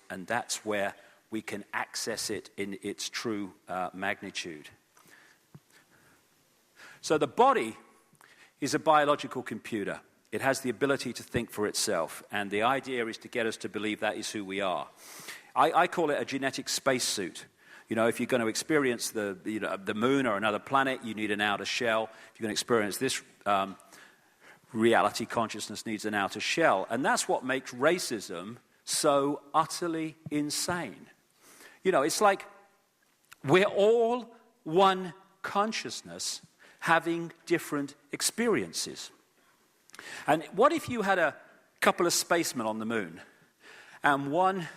and that's where we can access it in its true magnitude. So the body is a biological computer. It has the ability to think for itself, and the idea is to get us to believe that is who we are. I call it a genetic spacesuit. You know, if you're going to experience the moon or another planet, you need an outer shell. If you're going to experience this reality, consciousness needs an outer shell. And that's what makes racism so utterly insane. You know, it's like we're all one consciousness having different experiences. And what if you had a couple of spacemen on the moon, and one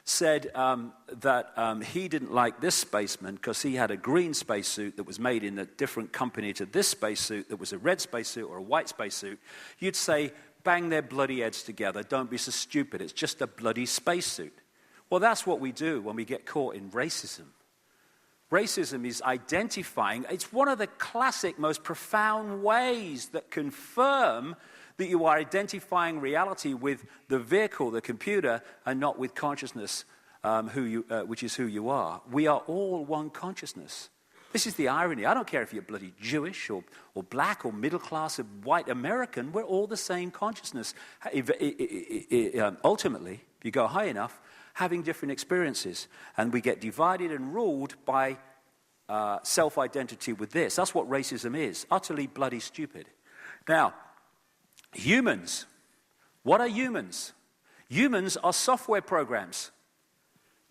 said that he didn't like this spaceman because he had a green spacesuit that was made in a different company to this spacesuit that was a red spacesuit or a white spacesuit? You'd say, bang their bloody heads together, don't be so stupid, it's just a bloody spacesuit. Well, that's what we do when we get caught in racism. Racism is identifying, it's one of the classic, most profound ways that confirm that you are identifying reality with the vehicle, the computer, and not with consciousness, which is who you are. We are all one consciousness. This is the irony. I don't care if you're bloody Jewish or black or middle class or white American. We're all the same consciousness. Ultimately, if you go high enough, having different experiences. And we get divided and ruled by self-identity with this. That's what racism is. Utterly bloody stupid. Now, humans. What are humans? Humans are software programs.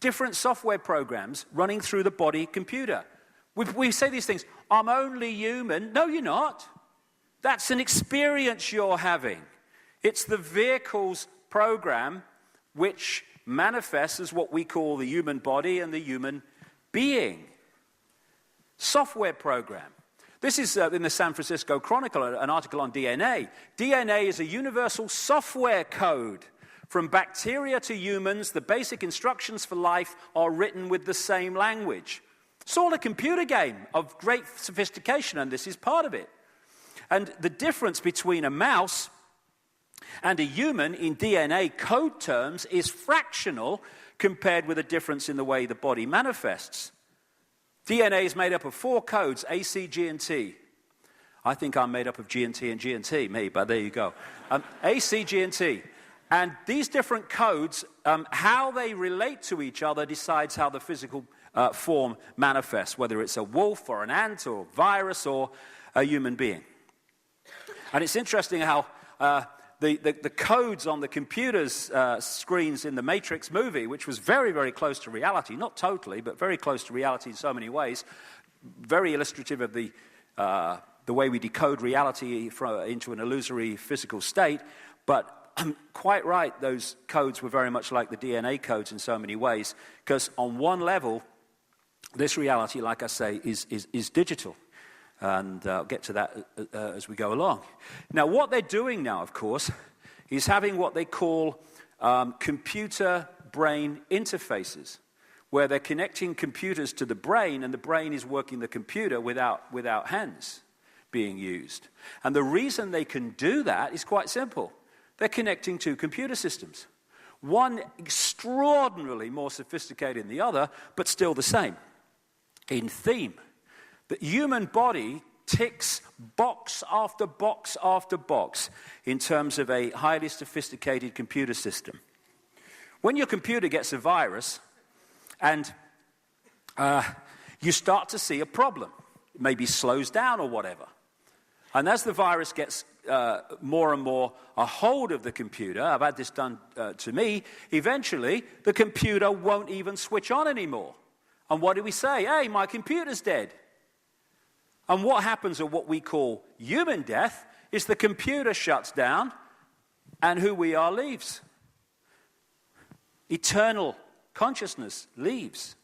Different software programs running through the body computer. We say these things, I'm only human. No, you're not. That's an experience you're having. It's the vehicle's program which manifests as what we call the human body and the human being. Software program. This is in the San Francisco Chronicle, an article on DNA. DNA is a universal software code. From bacteria to humans, the basic instructions for life are written with the same language. It's all a computer game of great sophistication, and this is part of it. And the difference between a mouse and a human in DNA code terms is fractional compared with a difference in the way the body manifests. DNA is made up of 4 codes, A, C, G, and T. I think I'm made up of G and T and G and T, me, but there you go. A, C, G, and T. And these different codes, how they relate to each other decides how the physical form manifests, whether it's a wolf or an ant or a virus or a human being. And it's interesting how the codes on the computer's screens in the Matrix movie, which was very, very close to reality, not totally, but very close to reality in so many ways, very illustrative of the way we decode reality into an illusory physical state, but quite right, those codes were very much like the DNA codes in so many ways, because on one level, this reality, like I say, is digital. And I'll get to that as we go along. Now, what they're doing now, of course, is having what they call computer-brain interfaces, where they're connecting computers to the brain, and the brain is working the computer without hands being used. And the reason they can do that is quite simple. They're connecting 2 computer systems. One extraordinarily more sophisticated than the other, but still the same in theme. The human body ticks box after box after box in terms of a highly sophisticated computer system. When your computer gets a virus and you start to see a problem, it maybe slows down or whatever. And as the virus gets more and more a hold of the computer, I've had this done to me, eventually the computer won't even switch on anymore. And what do we say? Hey, my computer's dead. And what happens at what we call human death is the computer shuts down and who we are leaves. Eternal consciousness leaves.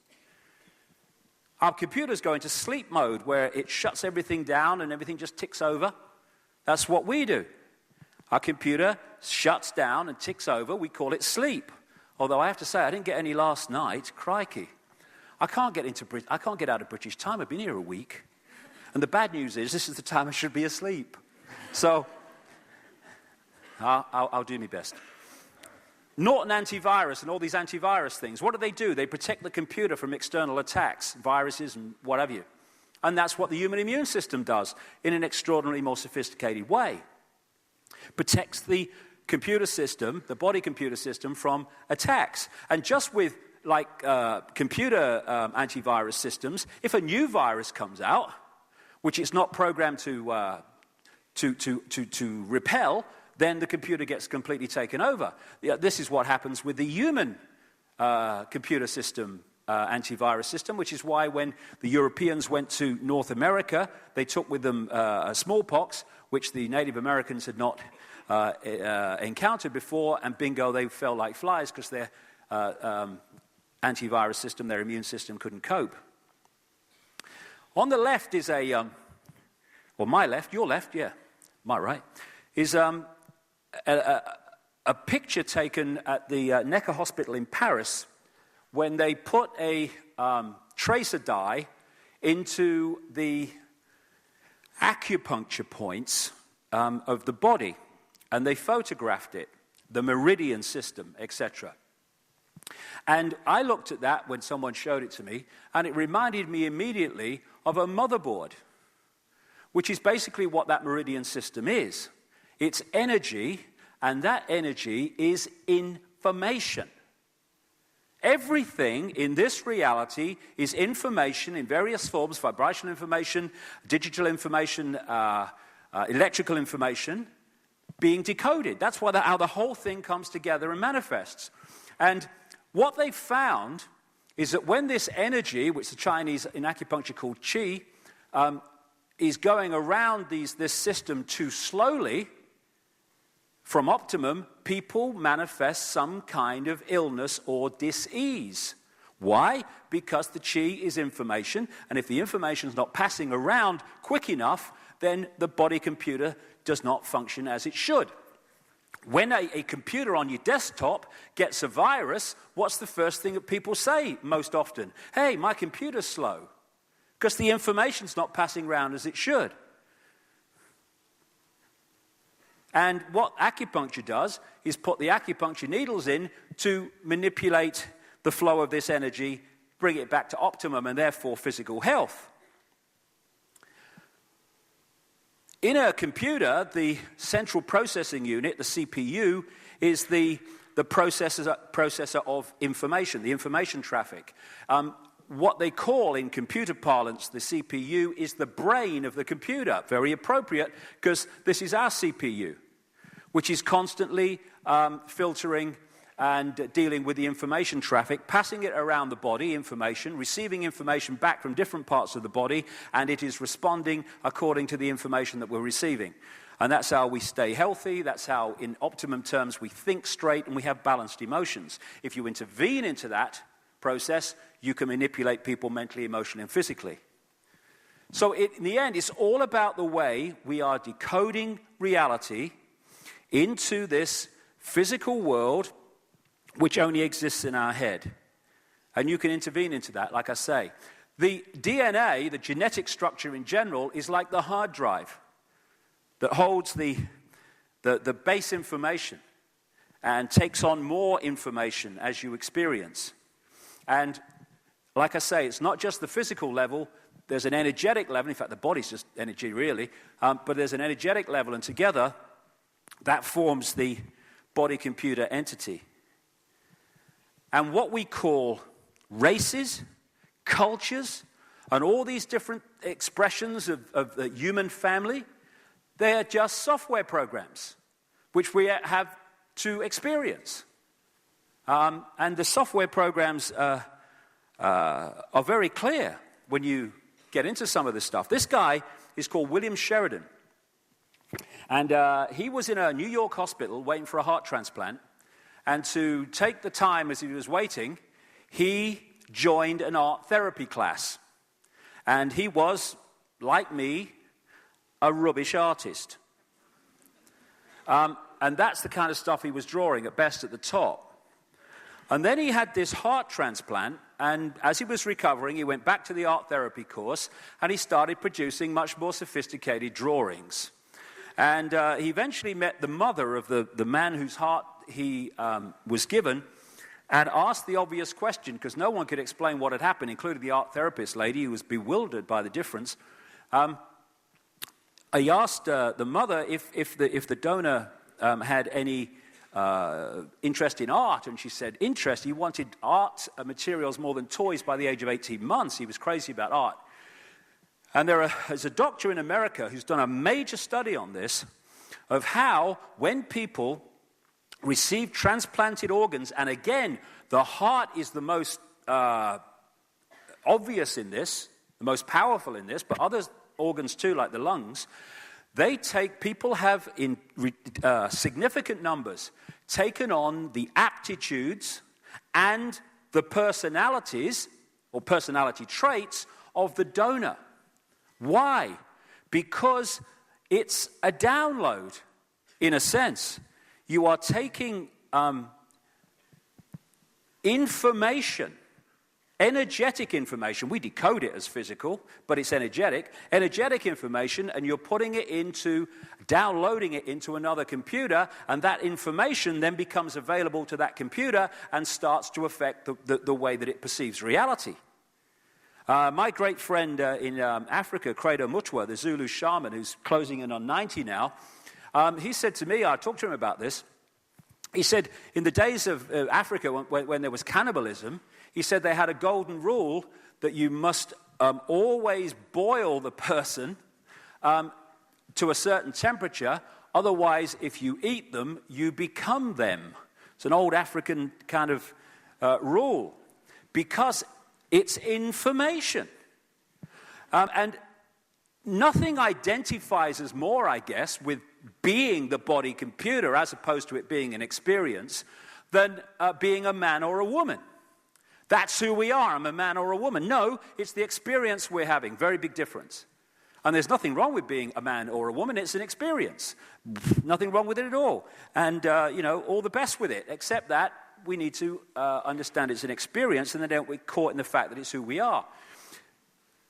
Our computers go into sleep mode where it shuts everything down and everything just ticks over. That's what we do. Our computer shuts down and ticks over. We call it sleep. Although I have to say, I didn't get any last night. Crikey. I can't get out of British time. I've been here a week. And the bad news is, this is the time I should be asleep. So, I'll do my best. Norton antivirus and all these antivirus things, what do? They protect the computer from external attacks, viruses and what have you. And that's what the human immune system does in an extraordinarily more sophisticated way. Protects the computer system, the body computer system, from attacks. And just with computer antivirus systems, if a new virus comes out, which it's not programmed to repel, then the computer gets completely taken over. This is what happens with the human computer system, antivirus system, which is why when the Europeans went to North America, they took with them smallpox, which the Native Americans had not encountered before, and bingo, they fell like flies because their antivirus system, their immune system, couldn't cope. On the left is my left, your left, yeah, my right, is a picture taken at the Necker Hospital in Paris when they put a tracer dye into the acupuncture points of the body, and they photographed it, the meridian system, etc. And I looked at that when someone showed it to me, and it reminded me immediately of a motherboard, which is basically what that meridian system is. It's energy, and that energy is information. Everything in this reality is information in various forms: vibrational information, digital information, electrical information, being decoded. That's how the whole thing comes together and manifests. And what they found is that when this energy, which the Chinese in acupuncture call qi, is going around this system too slowly, from optimum, people manifest some kind of illness or dis-ease. Why? Because the qi is information, and if the information is not passing around quick enough, then the body computer does not function as it should. When a computer on your desktop gets a virus, what's the first thing that people say most often? Hey, my computer's slow, because the information's not passing around as it should. And what acupuncture does is put the acupuncture needles in to manipulate the flow of this energy, bring it back to optimum, and therefore physical health. In a computer, the central processing unit, the CPU, is the processor of information, the information traffic. What they call in computer parlance the CPU is the brain of the computer. Very appropriate, because this is our CPU, which is constantly filtering and dealing with the information traffic, passing it around the body, information, receiving information back from different parts of the body, and it is responding according to the information that we're receiving. And that's how we stay healthy, that's how, in optimum terms, we think straight and we have balanced emotions. If you intervene into that process, you can manipulate people mentally, emotionally, and physically. So in the end, it's all about the way we are decoding reality into this physical world which only exists in our head. And you can intervene into that, like I say. The DNA, the genetic structure in general, is like the hard drive that holds the base information and takes on more information as you experience. And like I say, it's not just the physical level, there's an energetic level. In fact, the body's just energy, really. But there's an energetic level, and together, that forms the body-computer entity. And what we call races, cultures, and all these different expressions of the human family, they are just software programs which we have to experience. And the software programs are very clear when you get into some of this stuff. This guy is called William Sheridan. And he was in a New York hospital waiting for a heart transplant. And to take the time as he was waiting, he joined an art therapy class. And he was, like me, a rubbish artist. And that's the kind of stuff he was drawing, at best at the top. And then he had this heart transplant, and as he was recovering, he went back to the art therapy course, and he started producing much more sophisticated drawings. And he eventually met the mother of the man whose heart he was given and asked the obvious question, because no one could explain what had happened, including the art therapist lady who was bewildered by the difference. He asked the mother if the donor had any interest in art, and she said, interest? He wanted art materials more than toys by the age of 18 months. He was crazy about art. And there's a doctor in America who's done a major study on this, of how when people receive transplanted organs, and again, the heart is the most obvious in this, the most powerful in this, but other organs too, like the lungs, people have in significant numbers taken on the aptitudes and the personalities or personality traits of the donor. Why? Because it's a download, in a sense. You are taking information, energetic information. We decode it as physical, but it's energetic information, and you're downloading it into another computer, and that information then becomes available to that computer and starts to affect the way that it perceives reality. My great friend in Africa, Credo Mutwa, the Zulu shaman who's closing in on 90 now, he said to me, I talked to him about this, he said in the days of Africa when there was cannibalism, he said they had a golden rule that you must always boil the person to a certain temperature, otherwise if you eat them, you become them. It's an old African kind of rule, because it's information. And nothing identifies us more, I guess, with being the body computer as opposed to it being an experience than being a man or a woman. That's who we are. I'm a man or a woman. No, it's the experience we're having. Very big difference. And there's nothing wrong with being a man or a woman. It's an experience. Nothing wrong with it at all. And, all the best with it, except that we need to understand it's an experience, and then don't get caught in the fact that it's who we are.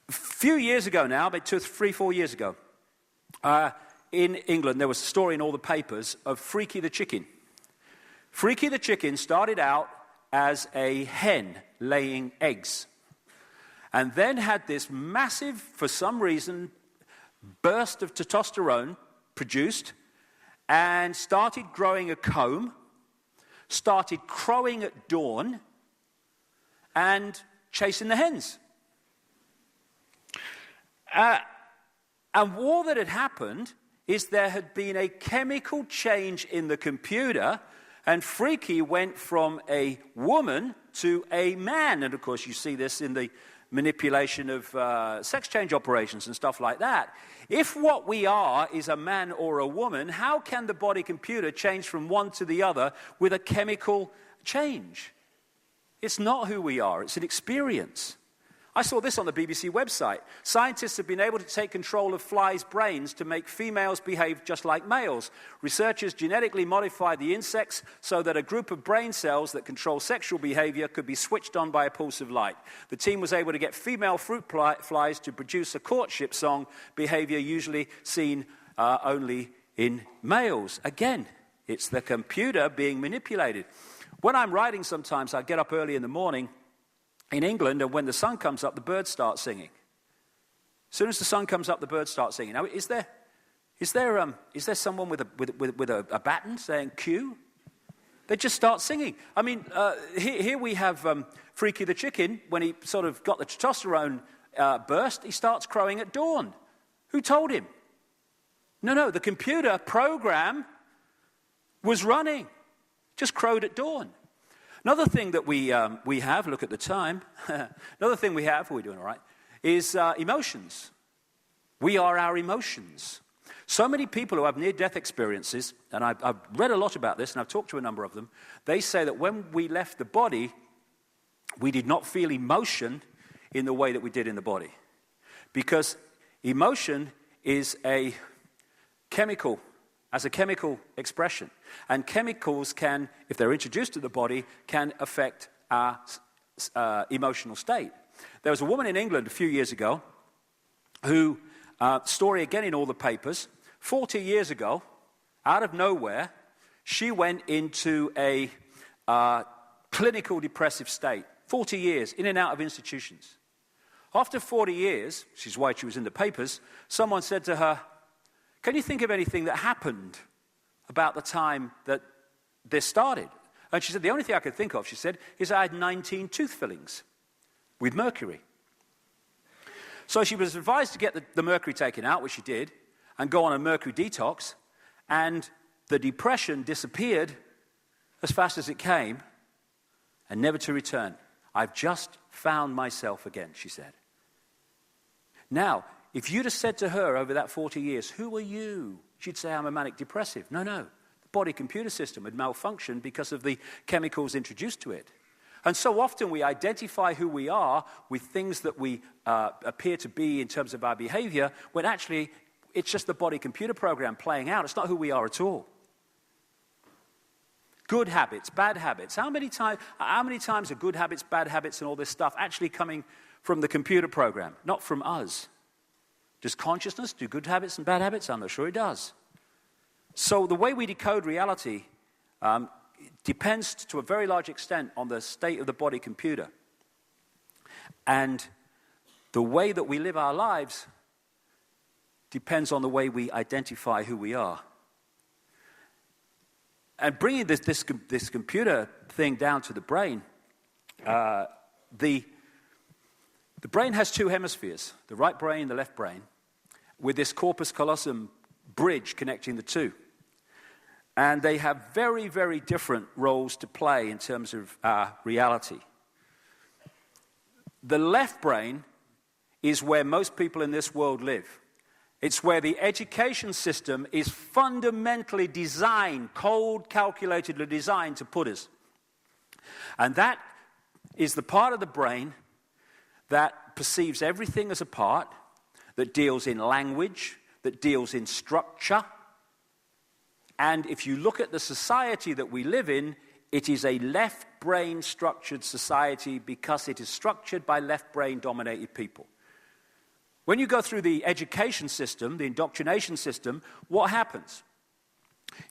A few years ago now, about 2, 3, 4 years ago, in England, there was a story in all the papers of Freaky the chicken. Freaky the chicken started out as a hen laying eggs, and then had this massive, for some reason, burst of testosterone produced, and started growing a comb, started crowing at dawn, and chasing the hens. And all that had happened is there had been a chemical change in the computer, and Freaky went from a woman to a man. And of course, you see this in the manipulation of sex change operations and stuff like that. If what we are is a man or a woman, how can the body computer change from one to the other with a chemical change? It's not who we are, it's an experience. I saw this on the BBC website. Scientists have been able to take control of flies' brains to make females behave just like males. Researchers genetically modified the insects so that a group of brain cells that control sexual behavior could be switched on by a pulse of light. The team was able to get female fruit flies to produce a courtship song, behavior usually seen only in males. Again, it's the computer being manipulated. When I'm writing sometimes, I get up early in the morning in England, and when the sun comes up, the birds start singing. As soon as the sun comes up, the birds start singing. Now, is there someone with a baton saying cue? They just start singing. I mean, here we have Freaky the chicken. When he sort of got the testosterone burst, he starts crowing at dawn. Who told him? No, the computer program was running. Just crowed at dawn. Another thing that we have, look at the time, another thing we have, are we doing all right, is emotions. We are our emotions. So many people who have near-death experiences, and I've read a lot about this, and I've talked to a number of them, they say that when we left the body, we did not feel emotion in the way that we did in the body. Because emotion is a chemical expression. And chemicals can, if they're introduced to the body, can affect our emotional state. There was a woman in England a few years ago who, story again in all the papers, 40 years ago, out of nowhere, she went into a clinical depressive state, 40 years, in and out of institutions. After 40 years, which is why she was in the papers, someone said to her, "Can you think of anything that happened about the time that this started?" And she said, "The only thing I could think of," she said, "is I had 19 tooth fillings with mercury." So she was advised to get the mercury taken out, which she did, and go on a mercury detox, and the depression disappeared as fast as it came, and never to return. "I've just found myself again," she said. Now, if you'd have said to her over that 40 years, "Who are you?" she'd say, "I'm a manic depressive." No. The body-computer system had malfunctioned because of the chemicals introduced to it. And so often we identify who we are with things that we appear to be in terms of our behavior, when actually it's just the body-computer program playing out. It's not who we are at all. Good habits, bad habits. How many times are good habits, bad habits, and all this stuff actually coming from the computer program, not from us? Does consciousness do good habits and bad habits? I'm not sure it does. So the way we decode reality depends to a very large extent on the state of the body computer. And the way that we live our lives depends on the way we identify who we are. And bringing this computer thing down to the brain, the brain has two hemispheres, the right brain and the left brain, with this corpus callosum bridge connecting the two. And they have very, very different roles to play in terms of reality. The left brain is where most people in this world live. It's where the education system is fundamentally designed, cold, calculatedly designed to put us. And that is the part of the brain that perceives everything as a part, that deals in language, that deals in structure. And if you look at the society that we live in, it is a left-brain structured society because it is structured by left-brain dominated people. When you go through the education system, the indoctrination system, what happens?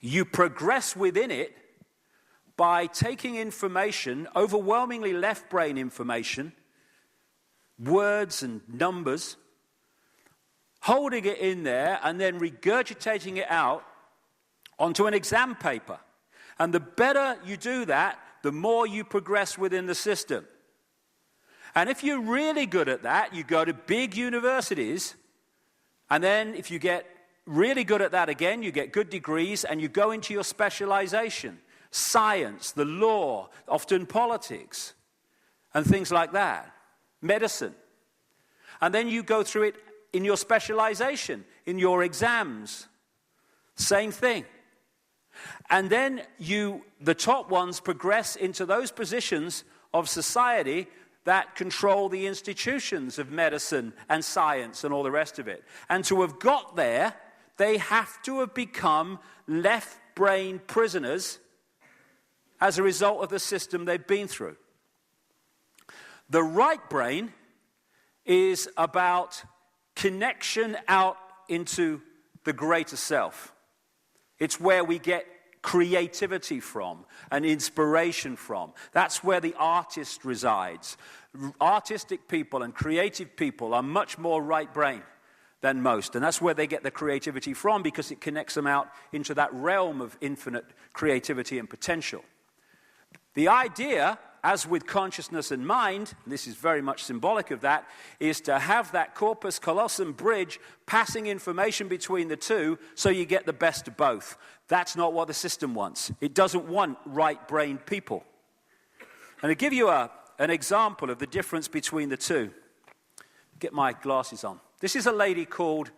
You progress within it by taking information, overwhelmingly left-brain information, words and numbers, holding it in there and then regurgitating it out onto an exam paper. And the better you do that, the more you progress within the system. And if you're really good at that, you go to big universities, and then if you get really good at that again, you get good degrees, and you go into your specialization. Science, the law, often politics, and things like that. Medicine. And then you go through it in your specialization, in your exams. Same thing. And then the top ones progress into those positions of society that control the institutions of medicine and science and all the rest of it. And to have got there, they have to have become left-brain prisoners as a result of the system they've been through. The right brain is about connection out into the greater self. It's where we get creativity from and inspiration from. That's where the artist resides. Artistic people and creative people are much more right brain than most, and that's where they get their creativity from, because it connects them out into that realm of infinite creativity and potential. The idea, as with consciousness and mind, and this is very much symbolic of that, is to have that corpus callosum bridge passing information between the two so you get the best of both. That's not what the system wants. It doesn't want right-brained people. And to give you an example of the difference between the two, get my glasses on. This is a lady called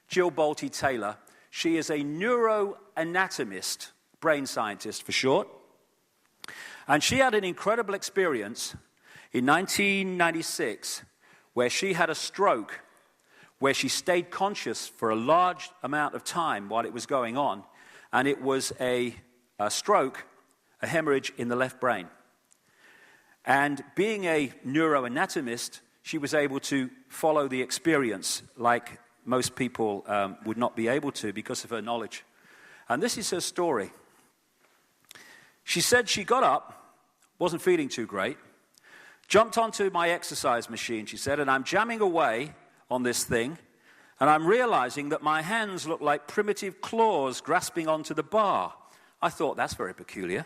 Jill Bolte Taylor. She is a neuroanatomist, brain scientist for short. And she had an incredible experience in 1996 where she had a stroke, where she stayed conscious for a large amount of time while it was going on. And it was a stroke, a hemorrhage in the left brain. And being a neuroanatomist, she was able to follow the experience like most people would not be able to because of her knowledge. And this is her story. She said she got up, wasn't feeling too great, jumped onto my exercise machine, she said, and I'm jamming away on this thing, and I'm realizing that my hands look like primitive claws grasping onto the bar. I thought, that's very peculiar.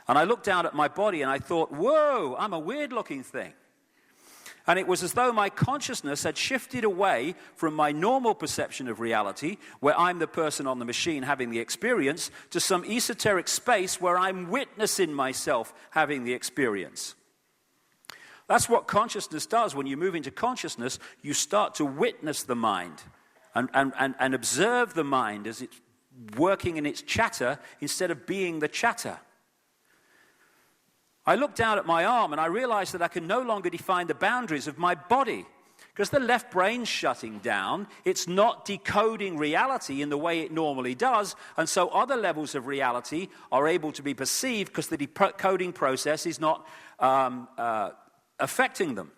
And I looked down at my body and I thought, whoa, I'm a weird-looking thing. And it was as though my consciousness had shifted away from my normal perception of reality, where I'm the person on the machine having the experience, to some esoteric space where I'm witnessing myself having the experience. That's what consciousness does. When you move into consciousness, you start to witness the mind and observe the mind as it's working in its chatter instead of being the chatter. I looked down at my arm and I realized that I can no longer define the boundaries of my body. Because the left brain's shutting down, it's not decoding reality in the way it normally does, and so other levels of reality are able to be perceived because the decoding process is not affecting them.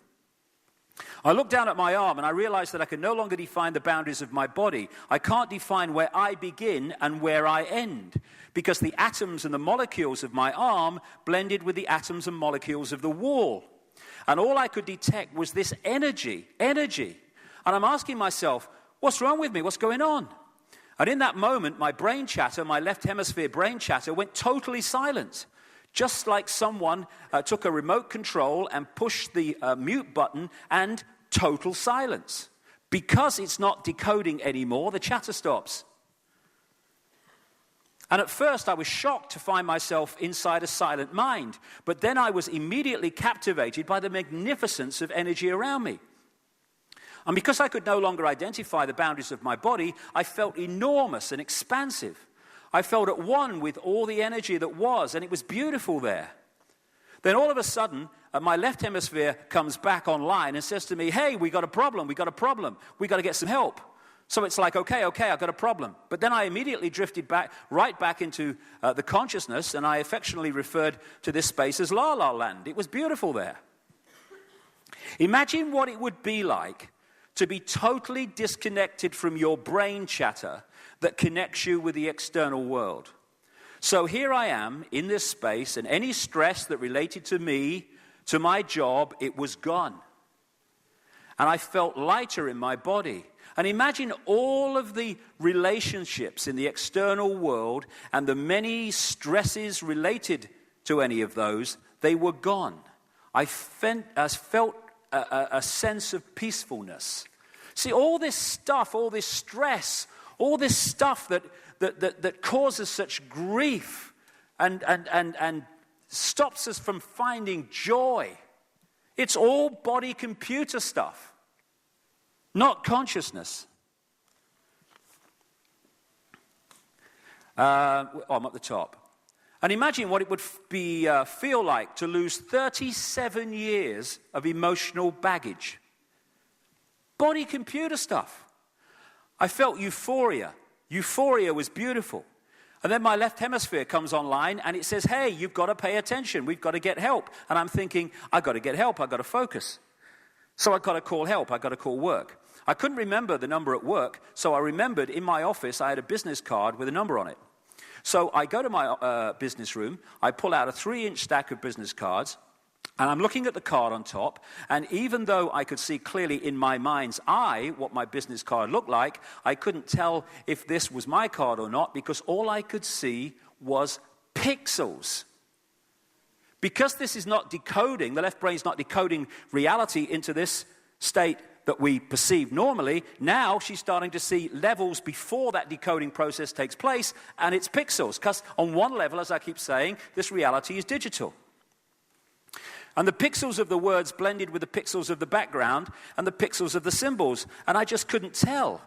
I looked down at my arm and I realized that I can no longer define the boundaries of my body. I can't define where I begin and where I end, because the atoms and the molecules of my arm blended with the atoms and molecules of the wall. And all I could detect was this energy. And I'm asking myself, what's wrong with me? What's going on? And in that moment, my brain chatter, my left hemisphere brain chatter, went totally silent. Just like someone took a remote control and pushed the mute button, and total silence. Because it's not decoding anymore, the chatter stops. And at first I was shocked to find myself inside a silent mind, but then I was immediately captivated by the magnificence of energy around me. And because I could no longer identify the boundaries of my body, I felt enormous and expansive. I felt at one with all the energy that was, and it was beautiful there. Then all of a sudden, my left hemisphere comes back online and says to me, hey, we got a problem, we got to get some help. So it's like, okay, I've got a problem. But then I immediately drifted right back into the consciousness, and I affectionately referred to this space as La La Land. It was beautiful there. Imagine what it would be like to be totally disconnected from your brain chatter that connects you with the external world. So here I am in this space, and any stress that related to me, to my job, it was gone. And I felt lighter in my body. And imagine all of the relationships in the external world and the many stresses related to any of those, they were gone. I felt a sense of peacefulness. See, all this stuff, all this stress, all this stuff that causes such grief and stops us from finding joy, it's all body-computer stuff. Not consciousness. I'm at the top. And imagine what it would feel like to lose 37 years of emotional baggage. Body-computer stuff. I felt euphoria. Euphoria was beautiful. And then my left hemisphere comes online and it says, hey, you've got to pay attention. We've got to get help. And I'm thinking, I've got to get help. I've got to focus. So I've got to call help. I've got to call work. I couldn't remember the number at work, so I remembered in my office I had a business card with a number on it. So I go to my business room, I pull out a 3-inch stack of business cards, and I'm looking at the card on top, and even though I could see clearly in my mind's eye what my business card looked like, I couldn't tell if this was my card or not, because all I could see was pixels. Because this is not decoding, the left brain's not decoding reality into this state that we perceive normally, now she's starting to see levels before that decoding process takes place, and it's pixels. Because on one level, as I keep saying, this reality is digital. And the pixels of the words blended with the pixels of the background and the pixels of the symbols, and I just couldn't tell.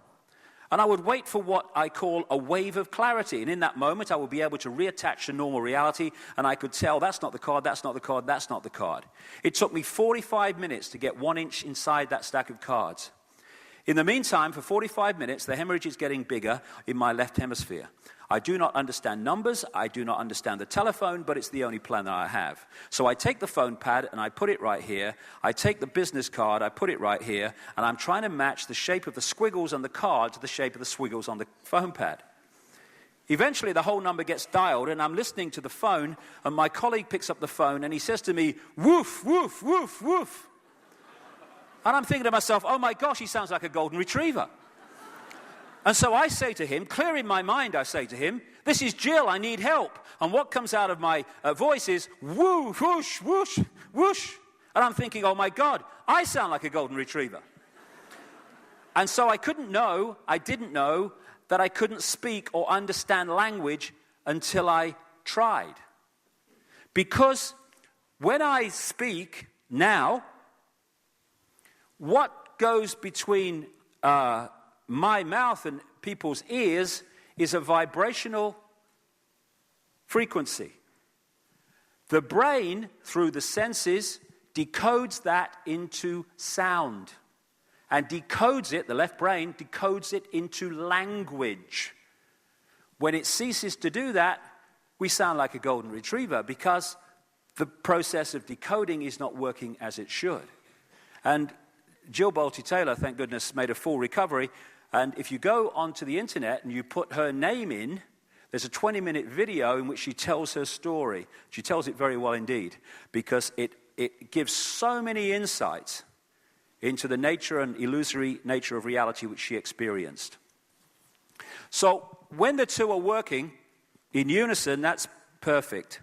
And I would wait for what I call a wave of clarity. And in that moment, I would be able to reattach to normal reality, and I could tell that's not the card, that's not the card, that's not the card. It took me 45 minutes to get 1 inch inside that stack of cards. In the meantime, for 45 minutes, the hemorrhage is getting bigger in my left hemisphere. I do not understand numbers, I do not understand the telephone, but it's the only plan that I have. So I take the phone pad and I put it right here. I take the business card, I put it right here, and I'm trying to match the shape of the squiggles on the card to the shape of the squiggles on the phone pad. Eventually, the whole number gets dialed, and I'm listening to the phone, and my colleague picks up the phone, and he says to me, "Woof, woof, woof, woof." And I'm thinking to myself, oh my gosh, he sounds like a golden retriever. And so I say to him, clear in my mind, I say to him, "This is Jill, I need help." And what comes out of my voice is, "Woo, whoosh, whoosh, whoosh." And I'm thinking, oh my God, I sound like a golden retriever. And so I didn't know that I couldn't speak or understand language until I tried. Because when I speak now, what goes between my mouth and people's ears is a vibrational frequency. The brain, through the senses, decodes that into sound. And decodes it, the left brain decodes it into language. When it ceases to do that, we sound like a golden retriever because the process of decoding is not working as it should. And Jill Bolte-Taylor, thank goodness, made a full recovery. And if you go onto the internet and you put her name in, there's a 20-minute video in which she tells her story. She tells it very well indeed, because it gives so many insights into the nature and illusory nature of reality which she experienced. So when the two are working in unison, that's perfect.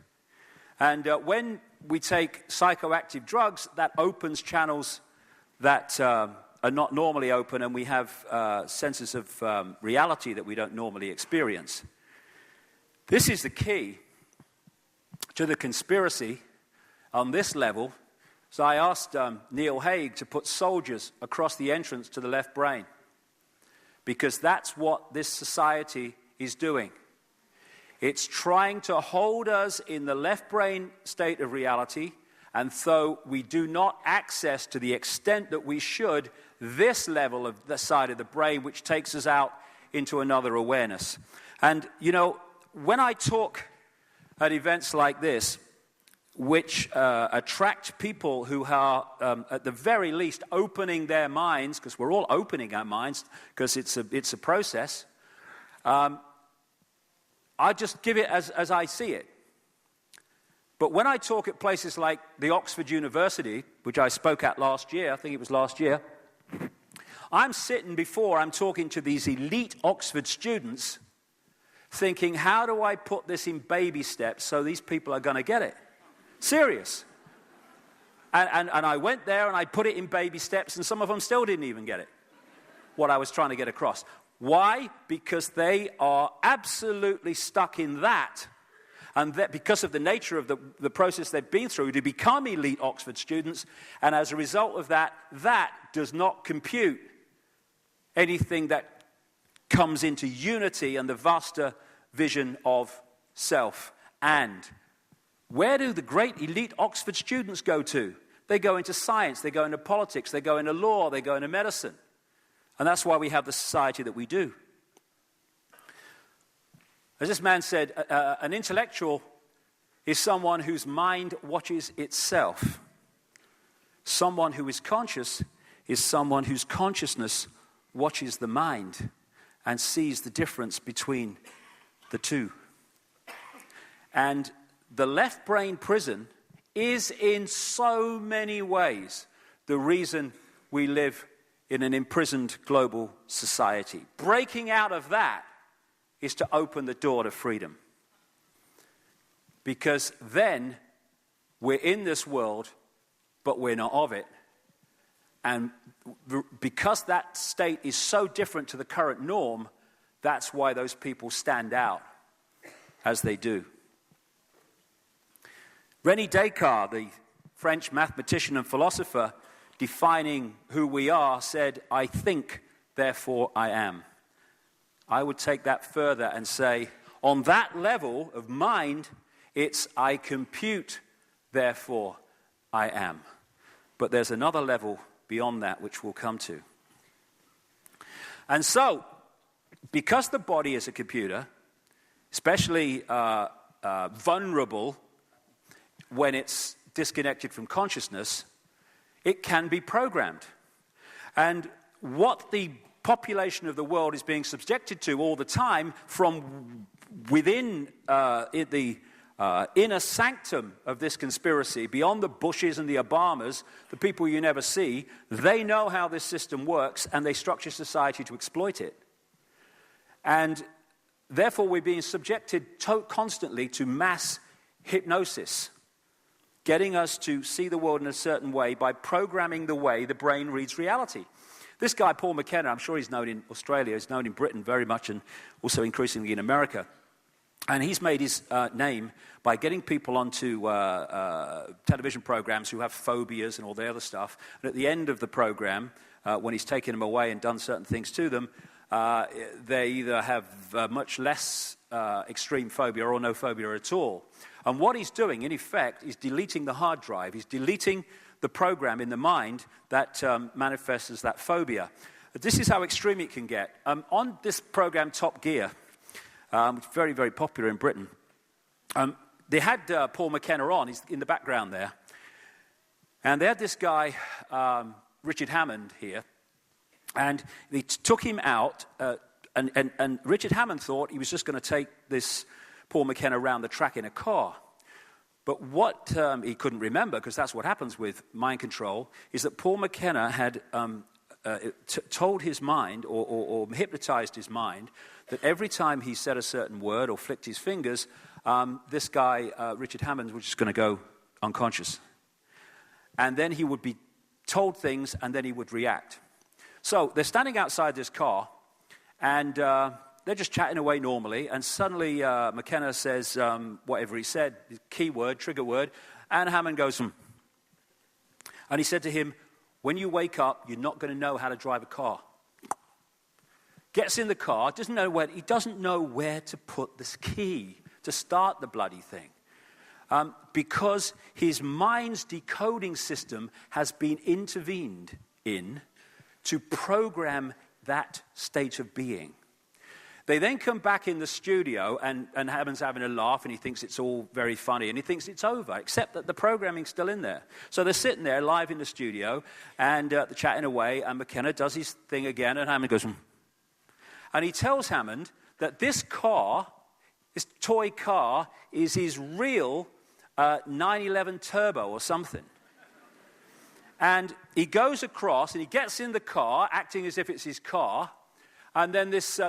And when we take psychoactive drugs, that opens channels that are not normally open, and we have senses of reality that we don't normally experience. This is the key to the conspiracy on this level. So I asked Neil Haig to put soldiers across the entrance to the left brain, because that's what this society is doing. It's trying to hold us in the left brain state of reality, and so we do not access to the extent that we should this level of the side of the brain, which takes us out into another awareness. And, you know, when I talk at events like this, which attract people who are, at the very least, opening their minds, because we're all opening our minds, because it's a process, I just give it as I see it. But when I talk at places like the Oxford University, which I spoke at last year, I think it was last year, I'm talking to these elite Oxford students, thinking, how do I put this in baby steps so these people are going to get it? Serious. And I went there and I put it in baby steps, and some of them still didn't even get it, what I was trying to get across. Why? Because they are absolutely stuck in that. And that because of the nature of the process they've been through to become elite Oxford students, and as a result of that, that does not compute anything that comes into unity and the vaster vision of self. And where do the great elite Oxford students go to? They go into science, they go into politics, they go into law, they go into medicine. And that's why we have the society that we do. As this man said, an intellectual is someone whose mind watches itself. Someone who is conscious is someone whose consciousness watches the mind and sees the difference between the two. And the left brain prison is in so many ways the reason we live in an imprisoned global society. Breaking out of that is to open the door to freedom. Because then we're in this world, but we're not of it. And because that state is so different to the current norm, that's why those people stand out as they do. René Descartes, the French mathematician and philosopher, defining who we are, said, "I think, therefore I am." I would take that further and say, on that level of mind, it's "I compute, therefore I am." But there's another level beyond that which we'll come to. And so, because the body is a computer, especially vulnerable when it's disconnected from consciousness, it can be programmed. And what the population of the world is being subjected to all the time, from within the inner sanctum of this conspiracy, beyond the Bushes and the Obamas, the people you never see, they know how this system works, and they structure society to exploit it. And therefore, we're being subjected constantly to mass hypnosis, getting us to see the world in a certain way by programming the way the brain reads reality. This guy, Paul McKenna, I'm sure he's known in Australia, he's known in Britain very much, and also increasingly in America. And he's made his name by getting people onto television programs who have phobias and all the other stuff. And at the end of the program, when he's taken them away and done certain things to them, they either have much less extreme phobia or no phobia at all. And what he's doing, in effect, is deleting the hard drive. He's deleting the program in the mind that manifests as that phobia. This is how extreme it can get. On this program, Top Gear, very, very popular in Britain, they had Paul McKenna on. He's in the background there. And they had this guy, Richard Hammond, here. And they took him out, and Richard Hammond thought he was just going to take this Paul McKenna around the track in a car. But what he couldn't remember, because that's what happens with mind control, is that Paul McKenna had told his mind, or hypnotized his mind, that every time he said a certain word or flicked his fingers, this guy, Richard Hammond, was just going to go unconscious. And then he would be told things, and then he would react. So they're standing outside this car, and they're just chatting away normally, and suddenly McKenna says whatever he said, key word, trigger word, and Hammond goes, And he said to him, when you wake up, you're not going to know how to drive a car. Gets in the car, he doesn't know where to put this key to start the bloody thing. Because his mind's decoding system has been intervened in to program that state of being. They then come back in the studio, and Hammond's having a laugh, and he thinks it's all very funny, and he thinks it's over, except that the programming's still in there. So they're sitting there live in the studio, and they're chatting away, and McKenna does his thing again, and Hammond goes, And he tells Hammond that this car, this toy car, is his real 911 Turbo or something. And he goes across, and he gets in the car, acting as if it's his car. And then this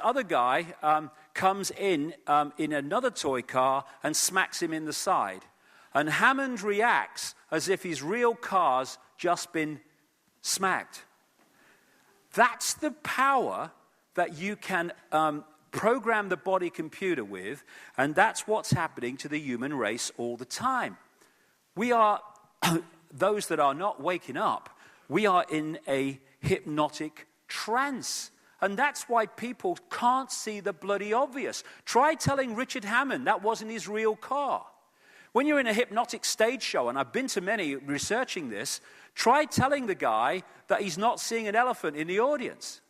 other guy comes in another toy car and smacks him in the side. And Hammond reacts as if his real car's just been smacked. That's the power that you can program the body computer with, and that's what's happening to the human race all the time. We are, those that are not waking up, we are in a hypnotic trance. And that's why people can't see the bloody obvious. Try telling Richard Hammond that wasn't his real car. When you're in a hypnotic stage show, and I've been to many researching this, try telling the guy that he's not seeing an elephant in the audience.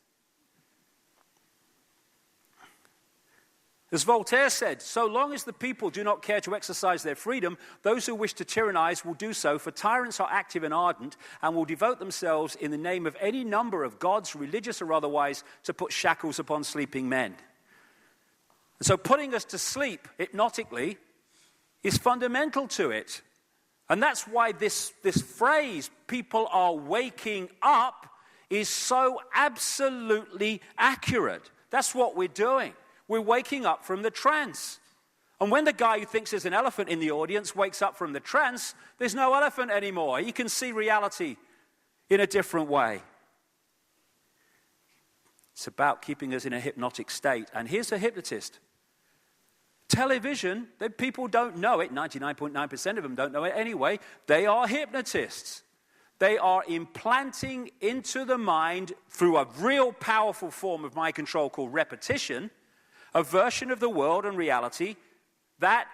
As Voltaire said, so long as the people do not care to exercise their freedom, those who wish to tyrannize will do so, for tyrants are active and ardent and will devote themselves in the name of any number of gods, religious or otherwise, to put shackles upon sleeping men. And so putting us to sleep hypnotically is fundamental to it. And that's why this phrase, people are waking up, is so absolutely accurate. That's what we're doing. We're waking up from the trance. And when the guy who thinks there's an elephant in the audience wakes up from the trance, there's no elephant anymore. He can see reality in a different way. It's about keeping us in a hypnotic state. And here's a hypnotist. Television, that people don't know it, 99.9% of them don't know it anyway, they are hypnotists. They are implanting into the mind, through a real powerful form of mind control called repetition, a version of the world and reality that,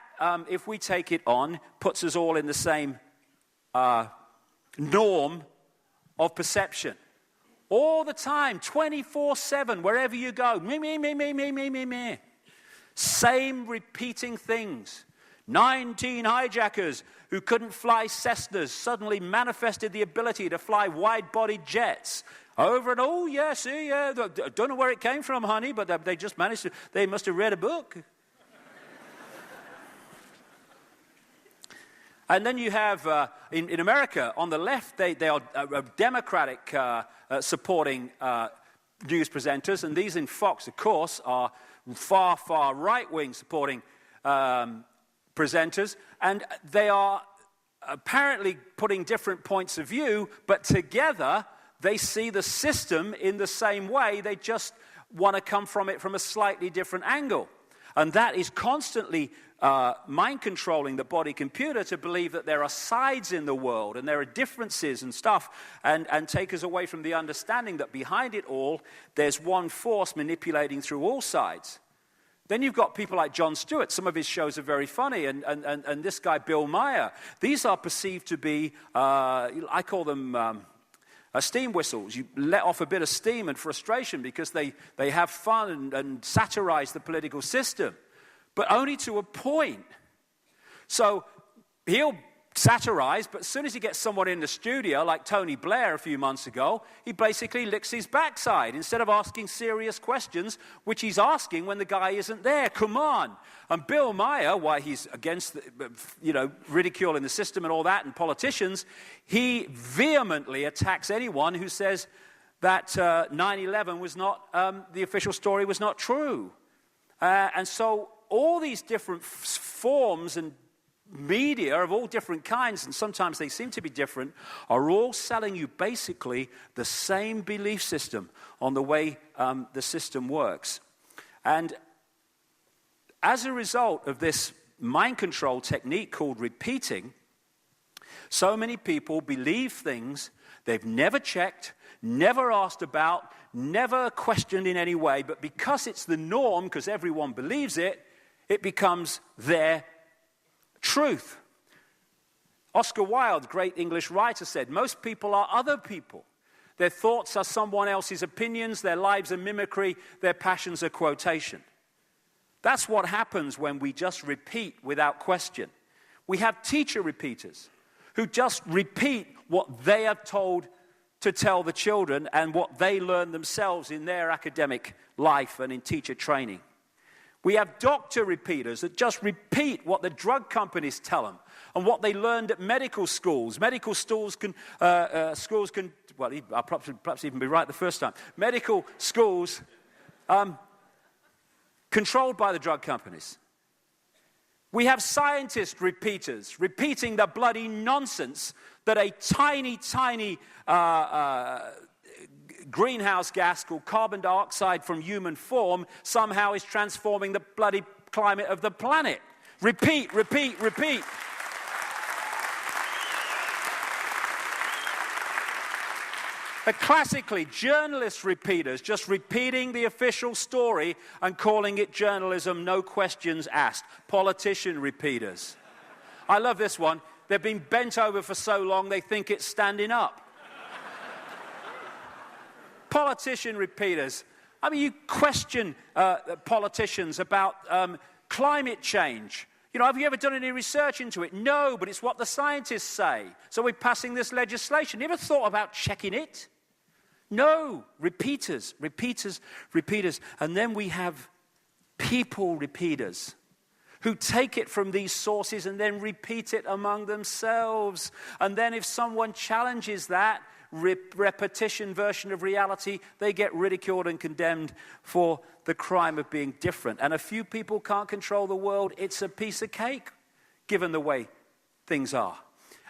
if we take it on, puts us all in the same norm of perception. All the time, 24/7, wherever you go. Me. Same repeating things. 19 hijackers who couldn't fly Cessnas suddenly manifested the ability to fly wide-bodied jets. Over and don't know where it came from, honey, but they just managed to, they must have read a book. And then you have, in America, on the left, they are Democratic supporting news presenters, and these in Fox, of course, are far, far right-wing supporting presenters, and they are apparently putting different points of view, but together they see the system in the same way. They just want to come from it from a slightly different angle. And that is constantly mind-controlling the body computer to believe that there are sides in the world and there are differences and stuff, and take us away from the understanding that behind it all, there's one force manipulating through all sides. Then you've got people like Jon Stewart. Some of his shows are very funny, and this guy, Bill Maher. These are perceived to be, I call them steam whistles. You let off a bit of steam and frustration because they have fun and satirize the political system, but only to a point. So he'll satirize, but as soon as he gets someone in the studio, like Tony Blair a few months ago, he basically licks his backside instead of asking serious questions, which he's asking when the guy isn't there. Come on. And Bill Maher, why he's against, ridiculing the system and all that, and politicians, he vehemently attacks anyone who says that 9/11 was not, the official story was not true. And so all these different forms and media of all different kinds, and sometimes they seem to be different, are all selling you basically the same belief system on the way the system works. And as a result of this mind control technique called repeating, so many people believe things they've never checked, never asked about, never questioned in any way, but because it's the norm, because everyone believes it, it becomes their truth. Oscar Wilde, great English writer, said, most people are other people. Their thoughts are someone else's opinions, their lives are mimicry, their passions are quotation. That's what happens when we just repeat without question. We have teacher repeaters who just repeat what they are told to tell the children and what they learn themselves in their academic life and in teacher training. We have doctor repeaters that just repeat what the drug companies tell them and what they learned at medical schools. Medical schools can, well, I'll perhaps even be right the first time. Medical schools controlled by the drug companies. We have scientist repeaters repeating the bloody nonsense that a tiny, tiny greenhouse gas called carbon dioxide from human form somehow is transforming the bloody climate of the planet. Repeat, repeat, repeat. Classically, journalist repeaters just repeating the official story and calling it journalism, no questions asked. Politician repeaters. I love this one. They've been bent over for so long they think it's standing up. Politician repeaters. I mean, you question politicians about climate change. You know, have you ever done any research into it? No, but it's what the scientists say. So we're passing this legislation. You ever thought about checking it? No. Repeaters, repeaters, repeaters. And then we have people repeaters who take it from these sources and then repeat it among themselves. And then if someone challenges that repetition version of reality, they get ridiculed and condemned for the crime of being different. And a few people can't control the world. It's a piece of cake, given the way things are.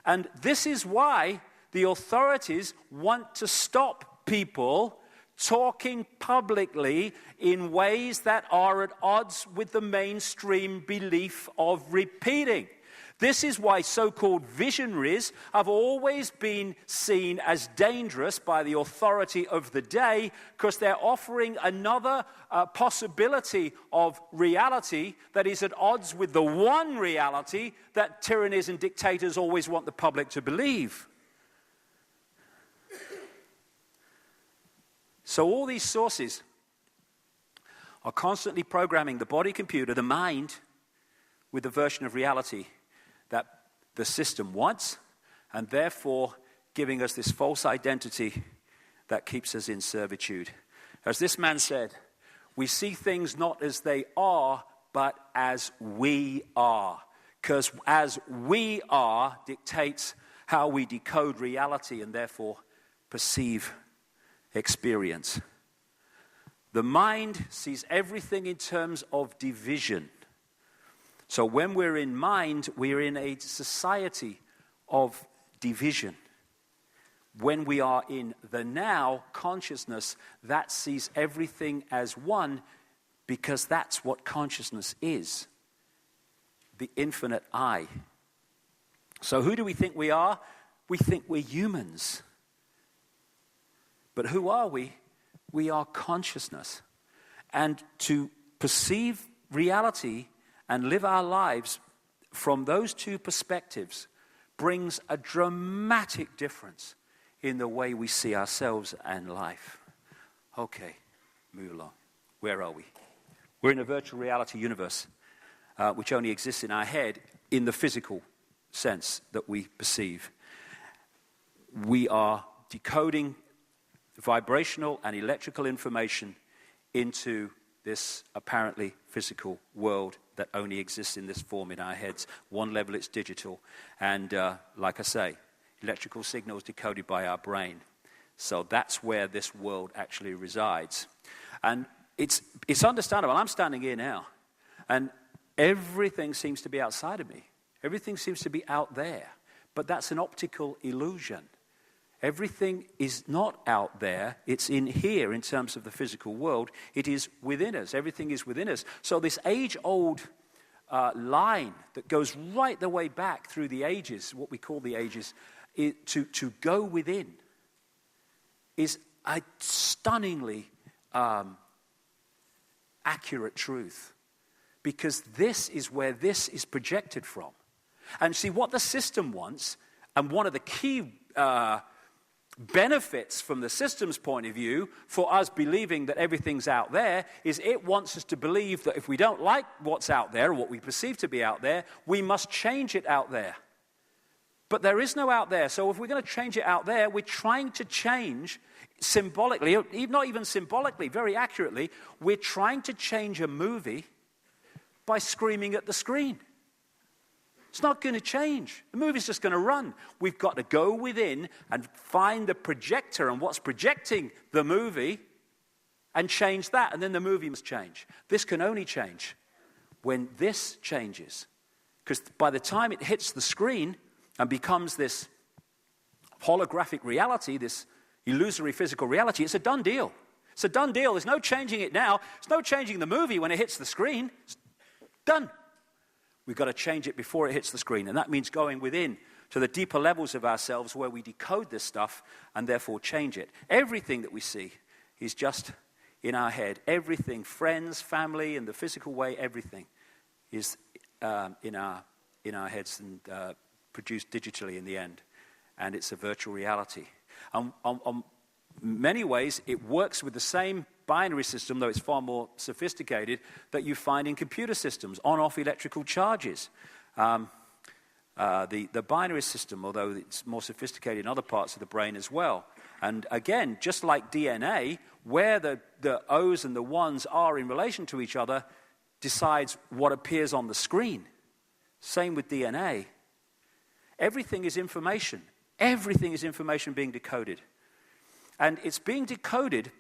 And this is why the authorities want to stop people talking publicly in ways that are at odds with the mainstream belief of repeating. This is why so-called visionaries have always been seen as dangerous by the authority of the day, because they're offering another possibility of reality that is at odds with the one reality that tyrannies and dictators always want the public to believe. So all these sources are constantly programming the body computer, the mind, with the version of reality that the system wants, and therefore giving us this false identity that keeps us in servitude. As this man said, we see things not as they are, but as we are. because as we are dictates how we decode reality and therefore perceive experience. The mind sees everything in terms of division. So when we're in mind, we're in a society of division. When we are in the now consciousness, that sees everything as one, because that's what consciousness is. The infinite I. So who do we think we are? We think we're humans. But who are we? We are consciousness. And to perceive reality and live our lives from those two perspectives brings a dramatic difference in the way we see ourselves and life. Okay, move along. Where are we? We're in a virtual reality universe, which only exists in our head in the physical sense that we perceive. We are decoding vibrational and electrical information into this apparently physical world that only exists in this form in our heads. One level it's digital, and like I say, electrical signals decoded by our brain. So that's where this world actually resides. And it's understandable. I'm standing here now, and everything seems to be outside of me. Everything seems to be out there, but that's an optical illusion. Everything is not out there. It's in here in terms of the physical world. It is within us. Everything is within us. So this age-old line that goes right the way back through the ages, what we call the ages, to go within, is a stunningly accurate truth. Because this is where this is projected from. And see, what the system wants, and one of the key benefits from the system's point of view for us believing that everything's out there, is it wants us to believe that if we don't like what's out there, or what we perceive to be out there, we must change it out there. But there is no out there, so if we're going to change it out there, we're trying to change symbolically, not even symbolically, very accurately, we're trying to change a movie by screaming at the screen. It's not going to change. The movie's just going to run. We've got to go within and find the projector and what's projecting the movie and change that, and then the movie must change. This can only change when this changes. Because by the time it hits the screen and becomes this holographic reality, this illusory physical reality, it's a done deal. It's a done deal. There's no changing it now. There's no changing the movie when it hits the screen. It's done. We've got to change it before it hits the screen. And that means going within to the deeper levels of ourselves where we decode this stuff and therefore change it. Everything that we see is just in our head. Everything, friends, family, in the physical way, everything is in our heads and produced digitally in the end. And it's a virtual reality. On many ways, it works with the same binary system, though it's far more sophisticated, that you find in computer systems, on-off electrical charges. The binary system, although it's more sophisticated in other parts of the brain as well. And again, just like DNA, where the O's and the 1's are in relation to each other decides what appears on the screen. Same with DNA. Everything is information. Everything is information being decoded. And it's being decoded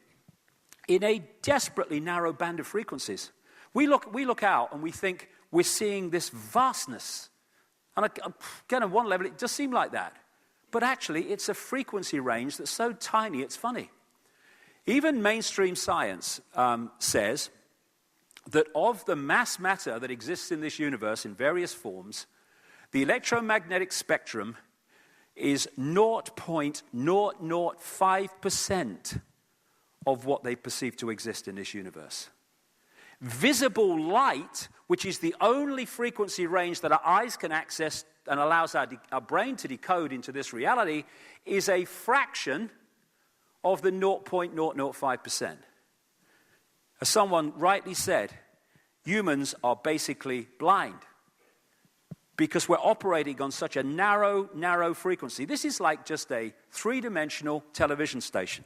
in a desperately narrow band of frequencies. We look out and we think we're seeing this vastness. And again, on one level, it does seem like that. But actually, it's a frequency range that's so tiny, it's funny. Even mainstream science says that of the mass matter that exists in this universe in various forms, the electromagnetic spectrum is 0.005% of what they perceive to exist in this universe. Visible light, which is the only frequency range that our eyes can access and allows our brain to decode into this reality, is a fraction of the 0.005%. As someone rightly said, humans are basically blind because we're operating on such a narrow frequency. This is like just a three-dimensional television station.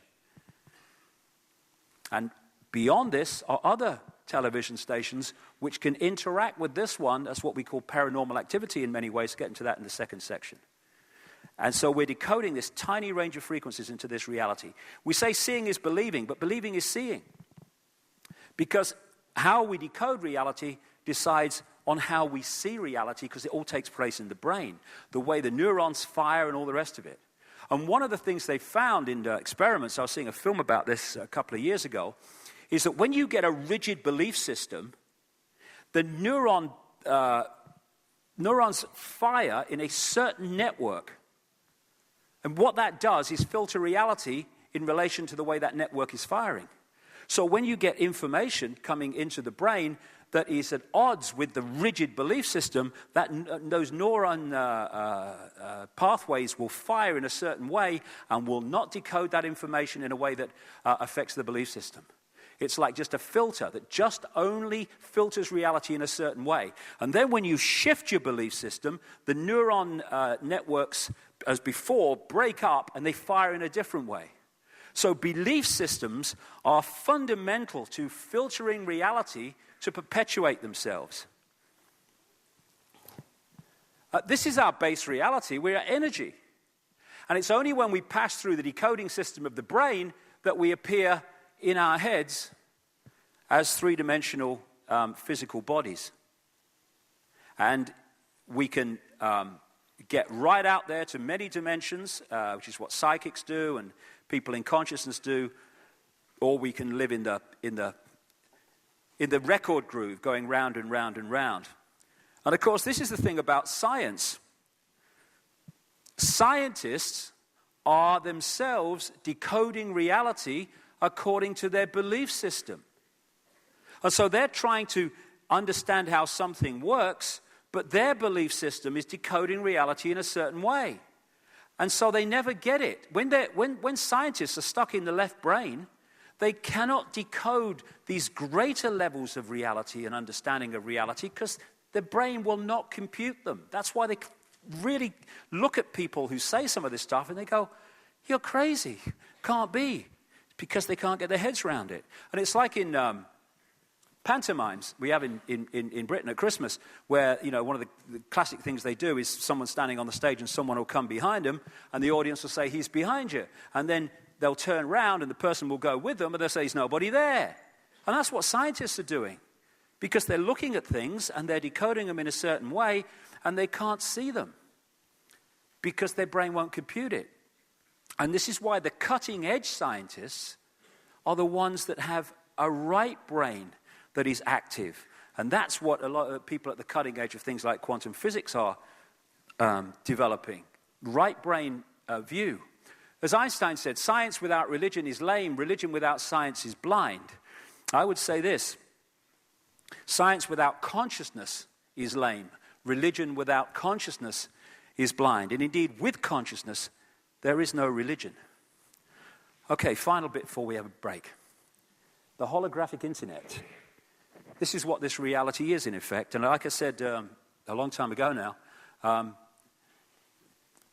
And beyond this are other television stations which can interact with this one. That's what we call paranormal activity in many ways. Get into that in the second section. And so we're decoding this tiny range of frequencies into this reality. We say seeing is believing, but believing is seeing. Because how we decode reality decides on how we see reality, because it all takes place in the brain, the way the neurons fire and all the rest of it. And one of the things they found in experiments, I was seeing a film about this a couple of years ago, is that when you get a rigid belief system, the neurons fire in a certain network. And what that does is filter reality in relation to the way that network is firing. So when you get information coming into the brain that is at odds with the rigid belief system, those neuron pathways will fire in a certain way and will not decode that information in a way that affects the belief system. It's like just a filter that just only filters reality in a certain way. And then when you shift your belief system, the neuron networks, as before, break up and they fire in a different way. So belief systems are fundamental to filtering reality to perpetuate themselves. This is our base reality. We are energy. And it's only when we pass through the decoding system of the brain that we appear in our heads as three-dimensional physical bodies. And we can get right out there to many dimensions, which is what psychics do and people in consciousness do, or we can live in the record groove, going round and round and round. And of course, this is the thing about science. Scientists are themselves decoding reality according to their belief system. And so they're trying to understand how something works, but their belief system is decoding reality in a certain way. And so they never get it. When scientists are stuck in the left brain, they cannot decode these greater levels of reality and understanding of reality because their brain will not compute them. That's why they really look at people who say some of this stuff and they go, "You're crazy. Can't be." Because they can't get their heads around it. And it's like in pantomimes we have in Britain at Christmas, where, you know, one of the classic things they do is someone standing on the stage and someone will come behind them and the audience will say, "He's behind you." And then they'll turn around and the person will go with them and they'll say, "There's nobody there." And that's what scientists are doing, because they're looking at things and they're decoding them in a certain way and they can't see them because their brain won't compute it. And this is why the cutting-edge scientists are the ones that have a right brain that is active. And that's what a lot of people at the cutting edge of things like quantum physics are developing. Right brain view. As Einstein said, science without religion is lame, religion without science is blind. I would say this: science without consciousness is lame, religion without consciousness is blind. And indeed, with consciousness, there is no religion. Okay, final bit before we have a break. The holographic internet. This is what this reality is, in effect. And like I said a long time ago now,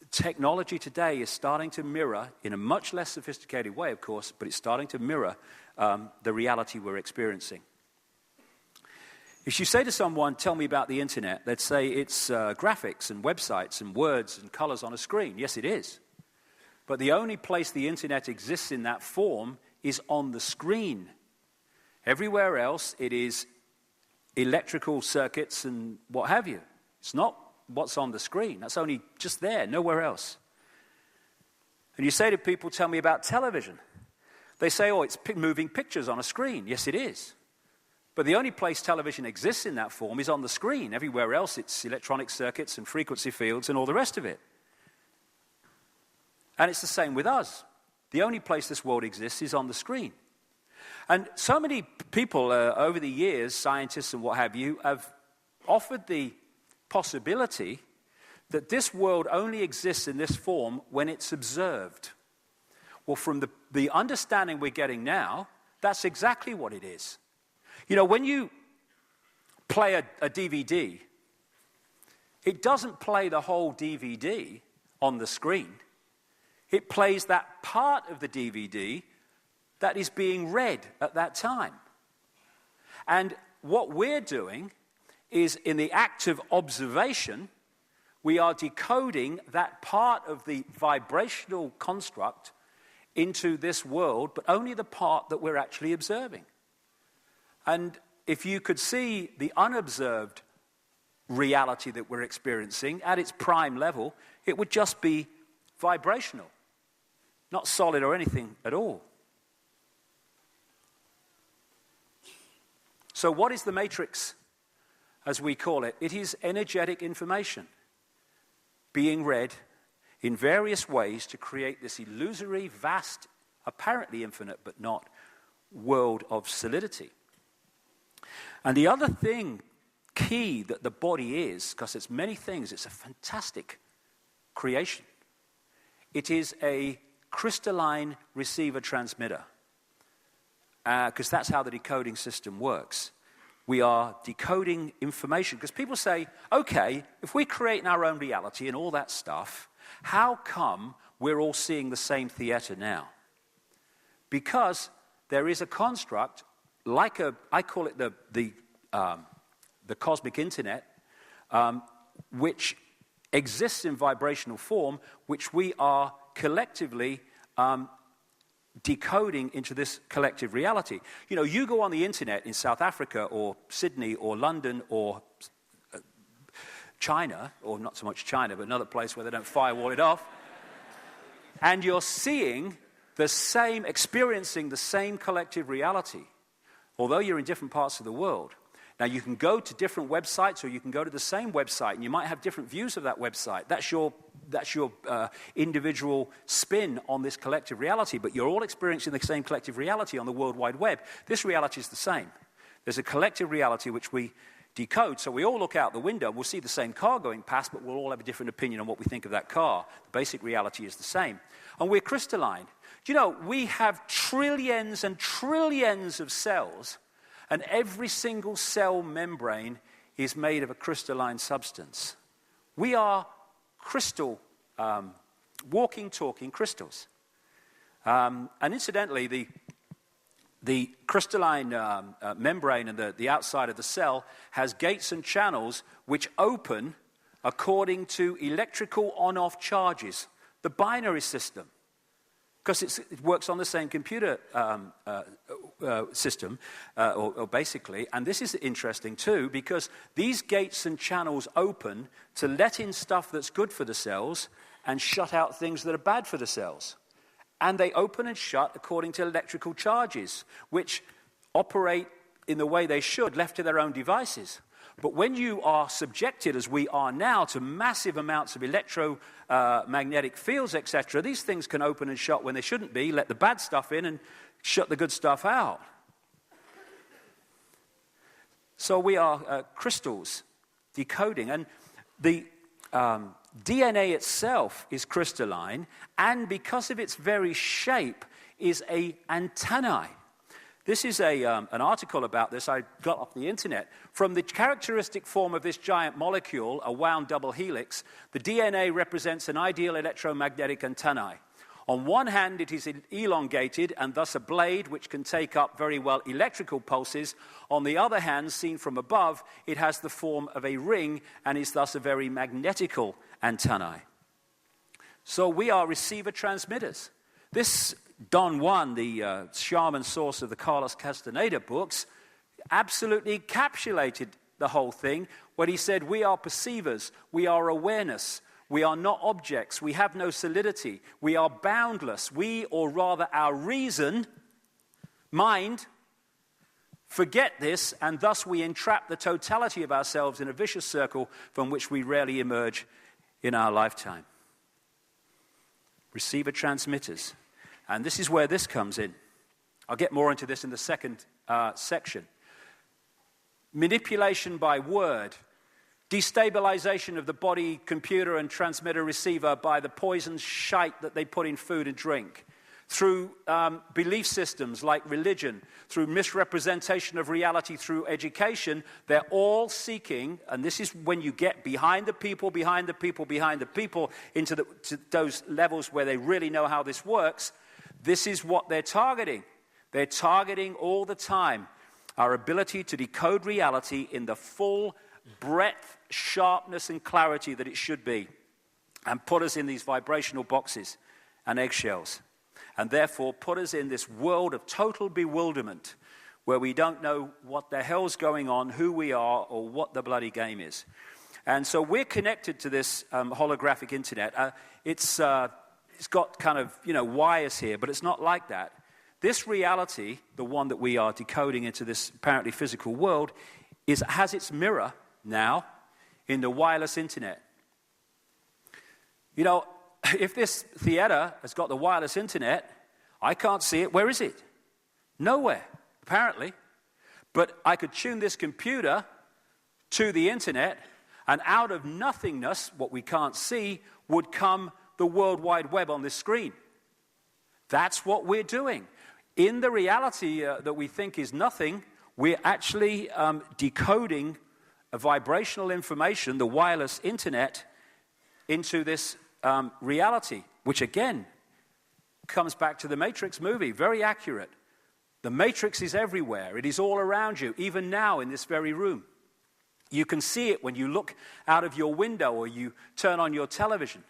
technology today is starting to mirror, in a much less sophisticated way, of course, but it's starting to mirror the reality we're experiencing. If you say to someone, "Tell me about the internet," they'd say it's graphics and websites and words and colors on a screen. Yes, it is. But the only place the internet exists in that form is on the screen. Everywhere else, it is electrical circuits and what have you. It's not what's on the screen. That's only just there, nowhere else. And you say to people, "Tell me about television." They say, "Oh, it's moving pictures on a screen." Yes, it is. But the only place television exists in that form is on the screen. Everywhere else, it's electronic circuits and frequency fields and all the rest of it. And it's the same with us. The only place this world exists is on the screen. And so many people over the years, scientists and what have you, have offered the possibility that this world only exists in this form when it's observed. Well, from the understanding we're getting now, that's exactly what it is. You know, when you play a DVD, it doesn't play the whole DVD on the screen. It plays that part of the DVD that is being read at that time. And what we're doing is, in the act of observation, we are decoding that part of the vibrational construct into this world, but only the part that we're actually observing. And if you could see the unobserved reality that we're experiencing at its prime level, it would just be vibrational, not solid or anything at all. So what is the matrix, as we call it? It is energetic information being read in various ways to create this illusory, vast, apparently infinite, but not, world of solidity. And the other thing, key, that the body is, because it's many things, it's a fantastic creation. It is a crystalline receiver-transmitter, because that's how the decoding system works. We are decoding information, because people say, okay, if we're creating our own reality and all that stuff, how come we're all seeing the same theater now? Because there is a construct, like I call it the cosmic internet, which exists in vibrational form, which we are collectively decoding into this collective reality. You know, you go on the internet in South Africa or Sydney or London or China, or not so much China, but another place where they don't firewall it off, and you're seeing the same, experiencing the same collective reality, although you're in different parts of the world. Now, you can go to different websites, or you can go to the same website, and you might have different views of that website. That's your individual spin on this collective reality, but you're all experiencing the same collective reality on the World Wide Web. This reality is the same. There's a collective reality which we decode, so we all look out the window, we'll see the same car going past, but we'll all have a different opinion on what we think of that car. The basic reality is the same. And we're crystalline. Do you know, we have trillions and trillions of cells, and every single cell membrane is made of a crystalline substance. We are crystal, walking, talking crystals. And incidentally, the crystalline membrane and the outside of the cell has gates and channels which open according to electrical on-off charges, the binary system. Because it works on the same computer system, or basically. And this is interesting too, because these gates and channels open to let in stuff that's good for the cells and shut out things that are bad for the cells. And they open and shut according to electrical charges, which operate in the way they should, left to their own devices. But when you are subjected, as we are now, to massive amounts of electromagnetic fields, etc., these things can open and shut when they shouldn't be, let the bad stuff in and shut the good stuff out. So we are crystals decoding. And the DNA itself is crystalline, and because of its very shape, is an antennae. This is an article about this I got off the internet. From the characteristic form of this giant molecule, a wound double helix, the DNA represents an ideal electromagnetic antennae. On one hand, it is elongated and thus a blade which can take up very well electrical pulses. On the other hand, seen from above, it has the form of a ring and is thus a very magnetical antennae. So we are receiver transmitters. This Don Juan, the shaman source of the Carlos Castaneda books, absolutely encapsulated the whole thing when he said, we are perceivers, we are awareness, we are not objects, we have no solidity, we are boundless. We, or rather our reason, mind, forget this, and thus we entrap the totality of ourselves in a vicious circle from which we rarely emerge in our lifetime. Receiver transmitters. And this is where this comes in. I'll get more into this in the second section. Manipulation by word, destabilization of the body, computer, and transmitter receiver by the poison shite that they put in food and drink, through belief systems like religion, through misrepresentation of reality, through education. They're all seeking, and this is when you get behind the people, into to those levels where they really know how this works. This is what they're targeting. They're targeting all the time our ability to decode reality in the full breadth, sharpness, and clarity that it should be, and put us in these vibrational boxes and eggshells, and therefore put us in this world of total bewilderment where we don't know what the hell's going on, who we are, or what the bloody game is. And so we're connected to this holographic internet. It's got kind of, wires here, but it's not like that. This reality, the one that we are decoding into this apparently physical world, has its mirror now in the wireless internet. If this theater has got the wireless internet, I can't see it. Where is it? Nowhere, apparently. But I could tune this computer to the internet, and out of nothingness, what we can't see, would come the World Wide Web on this screen. That's what we're doing. In the reality that we think is nothing, we're actually decoding a vibrational information, the wireless internet, into this reality, which again comes back to the Matrix movie, very accurate. The Matrix is everywhere. It is all around you, even now in this very room. You can see it when you look out of your window or you turn on your television.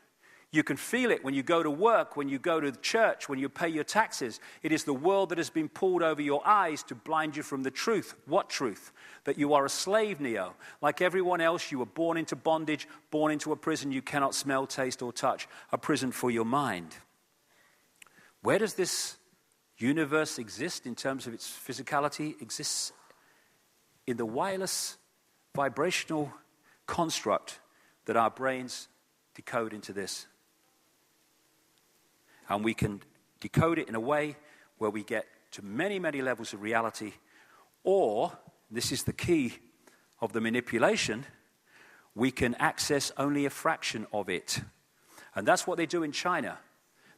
You can feel it when you go to work, when you go to the church, when you pay your taxes. It is the world that has been pulled over your eyes to blind you from the truth. What truth? That you are a slave, Neo. Like everyone else, you were born into bondage, born into a prison you cannot smell, taste, or touch. A prison for your mind. Where does this universe exist in terms of its physicality? It exists in the wireless vibrational construct that our brains decode into this. And we can decode it in a way where we get to many, many levels of reality, or, this is the key of the manipulation, we can access only a fraction of it. And that's what they do in China.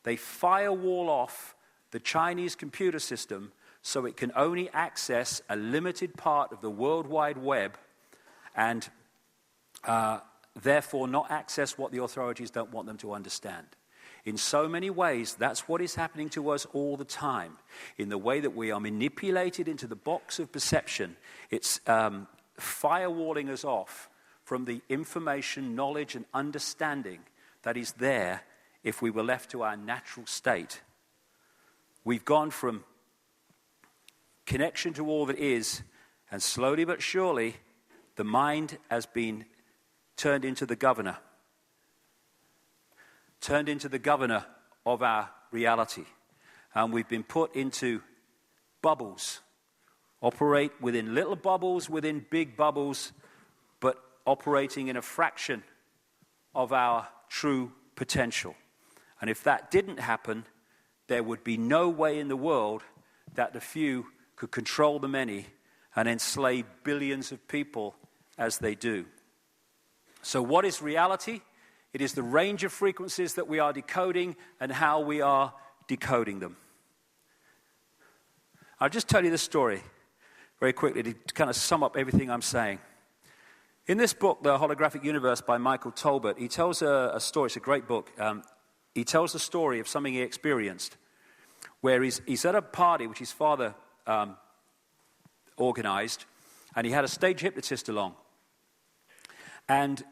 They firewall off the Chinese computer system so it can only access a limited part of the World Wide Web and therefore not access what the authorities don't want them to understand. In so many ways, that's what is happening to us all the time. In the way that we are manipulated into the box of perception, it's firewalling us off from the information, knowledge, and understanding that is there if we were left to our natural state. We've gone from connection to all that is, and slowly but surely, the mind has been turned into the governor of our reality. And we've been put into bubbles, operate within little bubbles, within big bubbles, but operating in a fraction of our true potential. And if that didn't happen, there would be no way in the world that the few could control the many and enslave billions of people as they do. So what is reality? It is the range of frequencies that we are decoding and how we are decoding them. I'll just tell you this story very quickly to kind of sum up everything I'm saying. In this book, The Holographic Universe by Michael Tolbert, he tells a story. It's a great book. He tells the story of something he experienced where he's at a party which his father organized, and he had a stage hypnotist along. And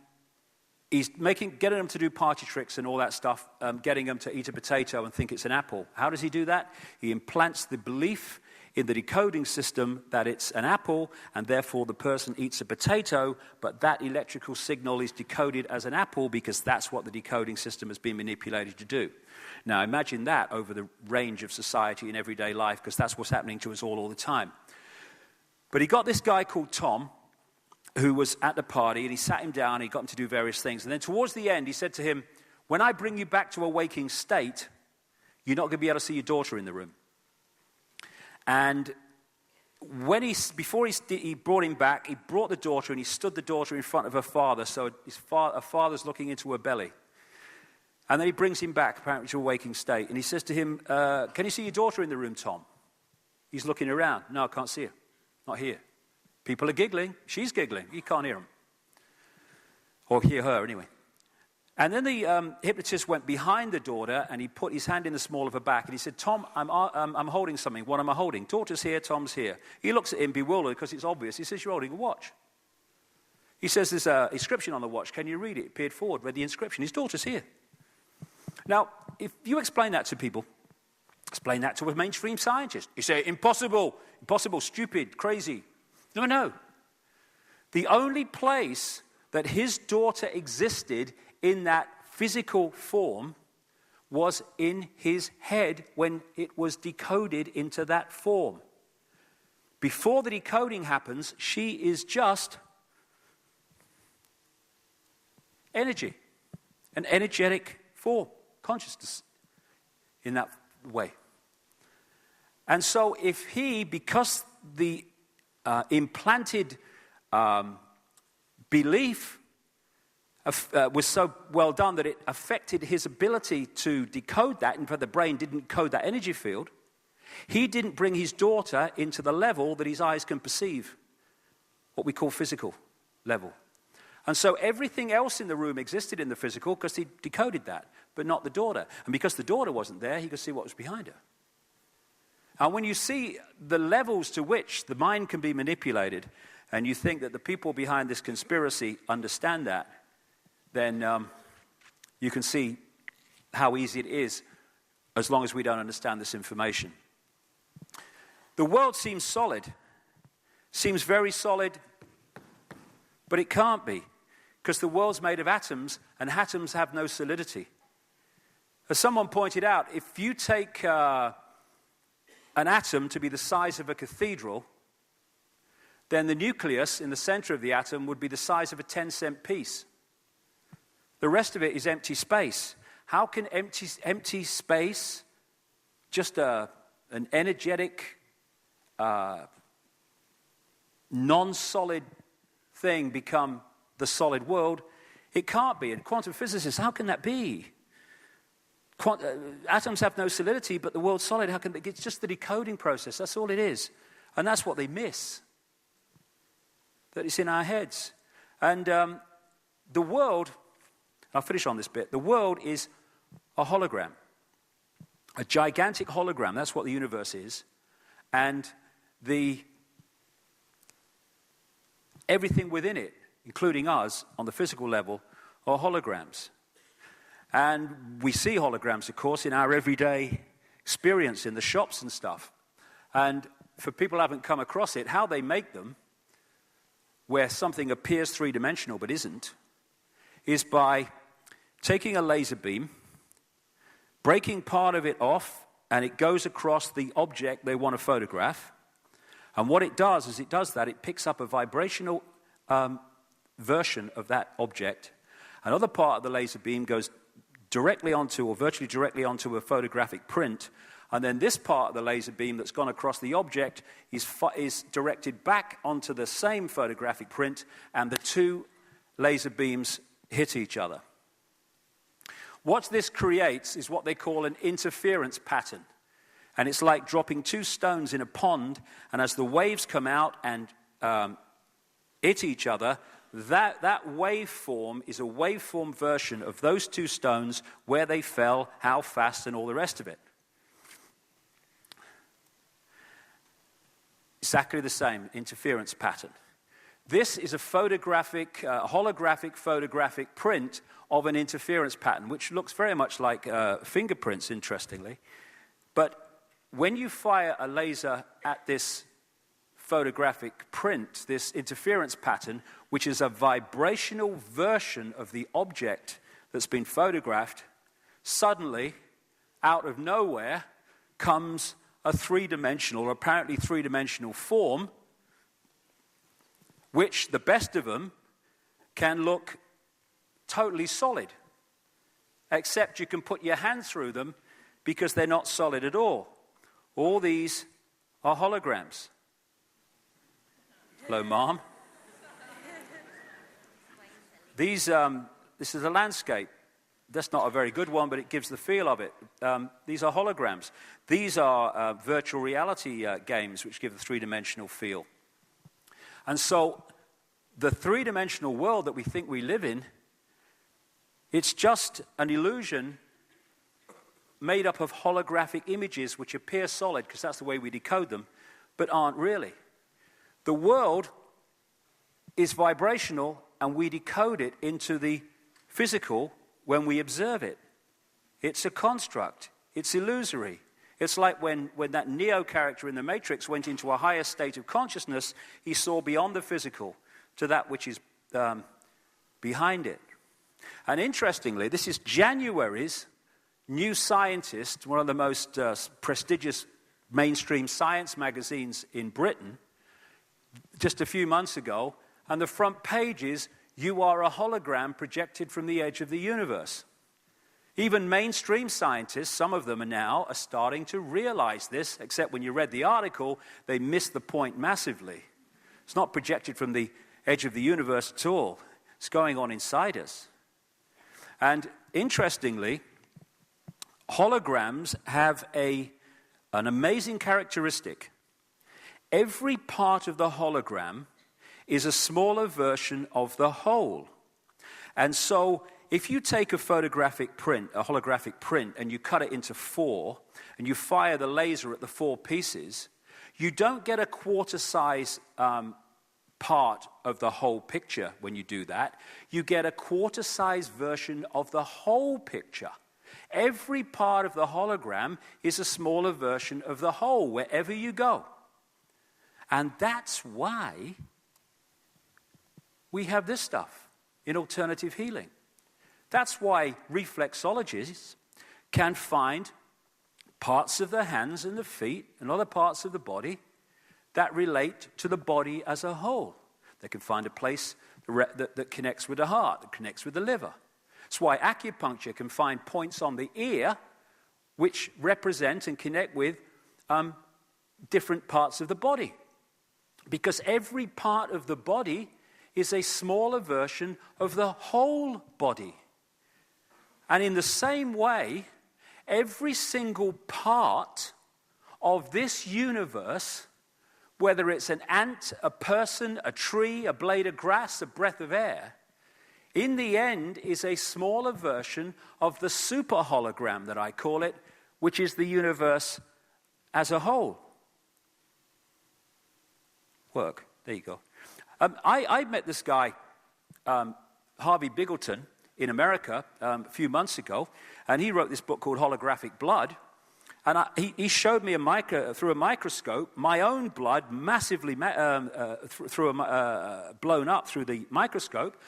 he's getting them to do party tricks and all that stuff, getting them to eat a potato and think it's an apple. How does he do that? He implants the belief in the decoding system that it's an apple, and therefore the person eats a potato, but that electrical signal is decoded as an apple because that's what the decoding system has been manipulated to do. Now imagine that over the range of society and everyday life, because that's what's happening to us all the time. But he got this guy called Tom, who was at the party, and he sat him down, and he got him to do various things. And then towards the end, he said to him, when I bring you back to a waking state, you're not going to be able to see your daughter in the room. And before he brought him back, he brought the daughter, and he stood the daughter in front of her father, so her father's looking into her belly. And then he brings him back, apparently to a waking state, and he says to him, can you see your daughter in the room, Tom? He's looking around. No, I can't see her. Not here. People are giggling. She's giggling. You can't hear them. Or hear her, anyway. And then the hypnotist went behind the daughter, and he put his hand in the small of her back, and he said, Tom, I'm holding something. What am I holding? Daughter's here, Tom's here. He looks at him bewildered because it's obvious. He says, you're holding a watch. He says, there's an inscription on the watch. Can you read it? He peered forward, read the inscription. His daughter's here. Now, if you explain that to people, explain that to a mainstream scientist. You say, impossible, stupid, crazy. No. The only place that his daughter existed in that physical form was in his head when it was decoded into that form. Before the decoding happens, she is just energy, an energetic form, consciousness in that way. And so if because the implanted belief was so well done that it affected his ability to decode that, and the brain didn't code that energy field, he didn't bring his daughter into the level that his eyes can perceive, what we call physical level. And so everything else in the room existed in the physical because he decoded that, but not the daughter. And because the daughter wasn't there, he could see what was behind her. And when you see the levels to which the mind can be manipulated, and you think that the people behind this conspiracy understand that, then you can see how easy it is as long as we don't understand this information. The world seems solid, seems very solid, but it can't be, because the world's made of atoms, and atoms have no solidity. As someone pointed out, if you take an atom to be the size of a cathedral, then the nucleus in the center of the atom would be the size of a 10-cent piece. The rest of it is empty space. How can empty space, just an energetic, non-solid thing, become the solid world? It can't be. And quantum physicists, how can that be? Atoms have no solidity, but the world's solid. How can they? It's just the decoding process. That's all it is. And that's what they miss. That it's in our heads. And the world, I'll finish on this bit. The world is a hologram. A gigantic hologram. That's what the universe is. And everything within it, including us, on the physical level, are holograms. And we see holograms, of course, in our everyday experience in the shops and stuff. And for people who haven't come across it, how they make them, where something appears three-dimensional but isn't, is by taking a laser beam, breaking part of it off, and it goes across the object they want to photograph. And what it does is it picks up a vibrational version of that object. Another part of the laser beam goes directly onto, or virtually directly onto, a photographic print. And then this part of the laser beam that's gone across the object is directed back onto the same photographic print, and the two laser beams hit each other. What this creates is what they call an interference pattern. And it's like dropping two stones in a pond, and as the waves come out and hit each other, that waveform is a waveform version of those two stones, where they fell, how fast, and all the rest of it. Exactly the same interference pattern. This is a holographic photographic print of an interference pattern, which looks very much like fingerprints, interestingly. But when you fire a laser at this photographic print, this interference pattern, which is a vibrational version of the object that's been photographed, suddenly, out of nowhere, comes a three-dimensional, or apparently three-dimensional form, which, the best of them, can look totally solid, except you can put your hand through them because they're not solid at all. All these are holograms. Hello, Mom. This is a landscape. That's not a very good one, but it gives the feel of it. These are holograms. These are virtual reality games, which give the three-dimensional feel. And so the three-dimensional world that we think we live in It's just an illusion made up of holographic images which appear solid, because that's the way we decode them, but aren't really. The world is vibrational, and we decode it into the physical when we observe it. It's a construct. It's illusory. It's like when that Neo character in the Matrix went into a higher state of consciousness, he saw beyond the physical to that which is behind it. And interestingly, this is January's New Scientist, one of the most prestigious mainstream science magazines in Britain, just a few months ago, and the front page is, "You are a hologram projected from the edge of the universe." Even mainstream scientists, some of them are starting to realize this, except when you read the article, they missed the point massively. It's not projected from the edge of the universe at all. It's going on inside us. And interestingly, holograms have an amazing characteristic. Every part of the hologram is a smaller version of the whole. And so if you take a holographic print, and you cut it into 4, and you fire the laser at the 4 pieces, you don't get a quarter-size part of the whole picture when you do that. You get a quarter-size version of the whole picture. Every part of the hologram is a smaller version of the whole wherever you go. And that's why we have this stuff in alternative healing. That's why reflexologists can find parts of the hands and the feet and other parts of the body that relate to the body as a whole. They can find a place that connects with the heart, that connects with the liver. That's why acupuncture can find points on the ear which represent and connect with different parts of the body. Because every part of the body is a smaller version of the whole body. And in the same way, every single part of this universe, whether it's an ant, a person, a tree, a blade of grass, a breath of air, in the end is a smaller version of the super hologram that I call it, which is the universe as a whole. Work. There you go. I met this guy, Harvey Biggleton, in America a few months ago, and he wrote this book called Holographic Blood. And he showed me through a microscope my own blood massively blown up through the microscope,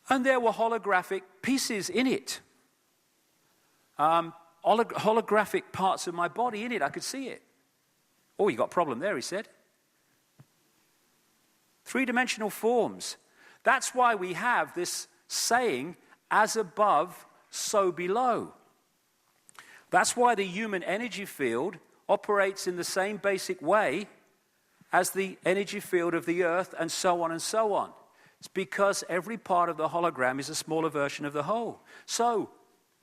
and there were holographic pieces in it. Holographic parts of my body in it. I could see it. "Oh, you got a problem there," he said. 3-dimensional forms. That's why we have this saying, "as above, so below." That's why the human energy field operates in the same basic way as the energy field of the earth, and so on and so on. It's because every part of the hologram is a smaller version of the whole. So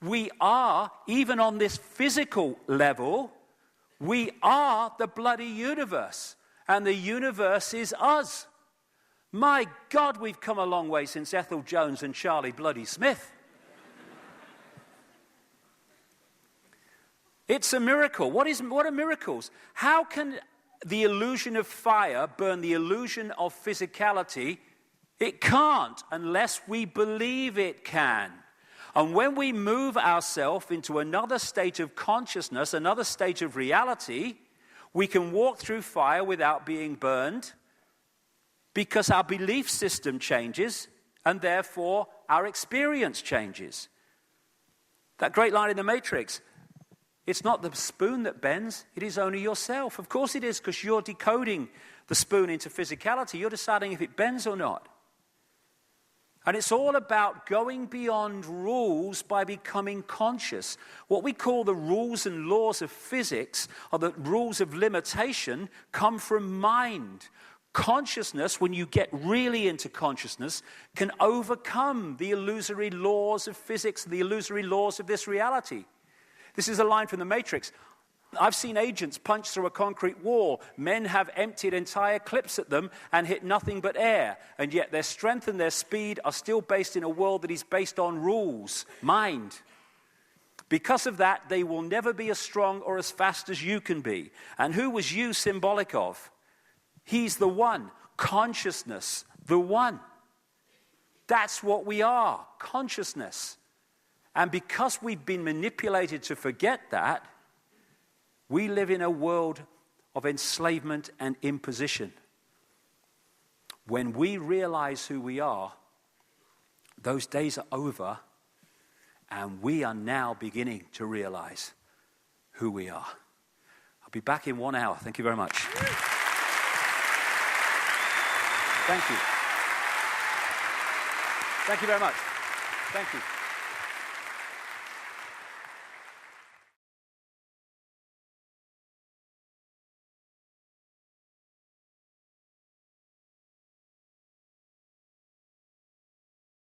we are, even on this physical level, we are the bloody universe, and the universe is us. My God, we've come a long way since Ethel Jones and Charlie Bloody Smith. It's a miracle. What are miracles? How can the illusion of fire burn the illusion of physicality? It can't unless we believe it can. And when we move ourselves into another state of consciousness, another state of reality, we can walk through fire without being burned, because our belief system changes, and therefore our experience changes. That great line in the Matrix, it's not the spoon that bends, it is only yourself. Of course it is, because you're decoding the spoon into physicality. You're deciding if it bends or not. And it's all about going beyond rules by becoming conscious. What we call the rules and laws of physics, or the rules of limitation, come from mind. Consciousness, when you get really into consciousness, can overcome the illusory laws of physics, the illusory laws of this reality. This is a line from the Matrix. I've seen agents punch through a concrete wall. Men have emptied entire clips at them and hit nothing but air. And yet their strength and their speed are still based in a world that is based on rules, mind. Because of that, they will never be as strong or as fast as you can be. And who was you symbolic of? He's the one. Consciousness, the one. That's what we are, consciousness. And because we've been manipulated to forget that, we live in a world of enslavement and imposition. When we realize who we are, those days are over, and we are now beginning to realize who we are. I'll be back in 1 hour. Thank you very much. Thank you. Thank you very much. Thank you.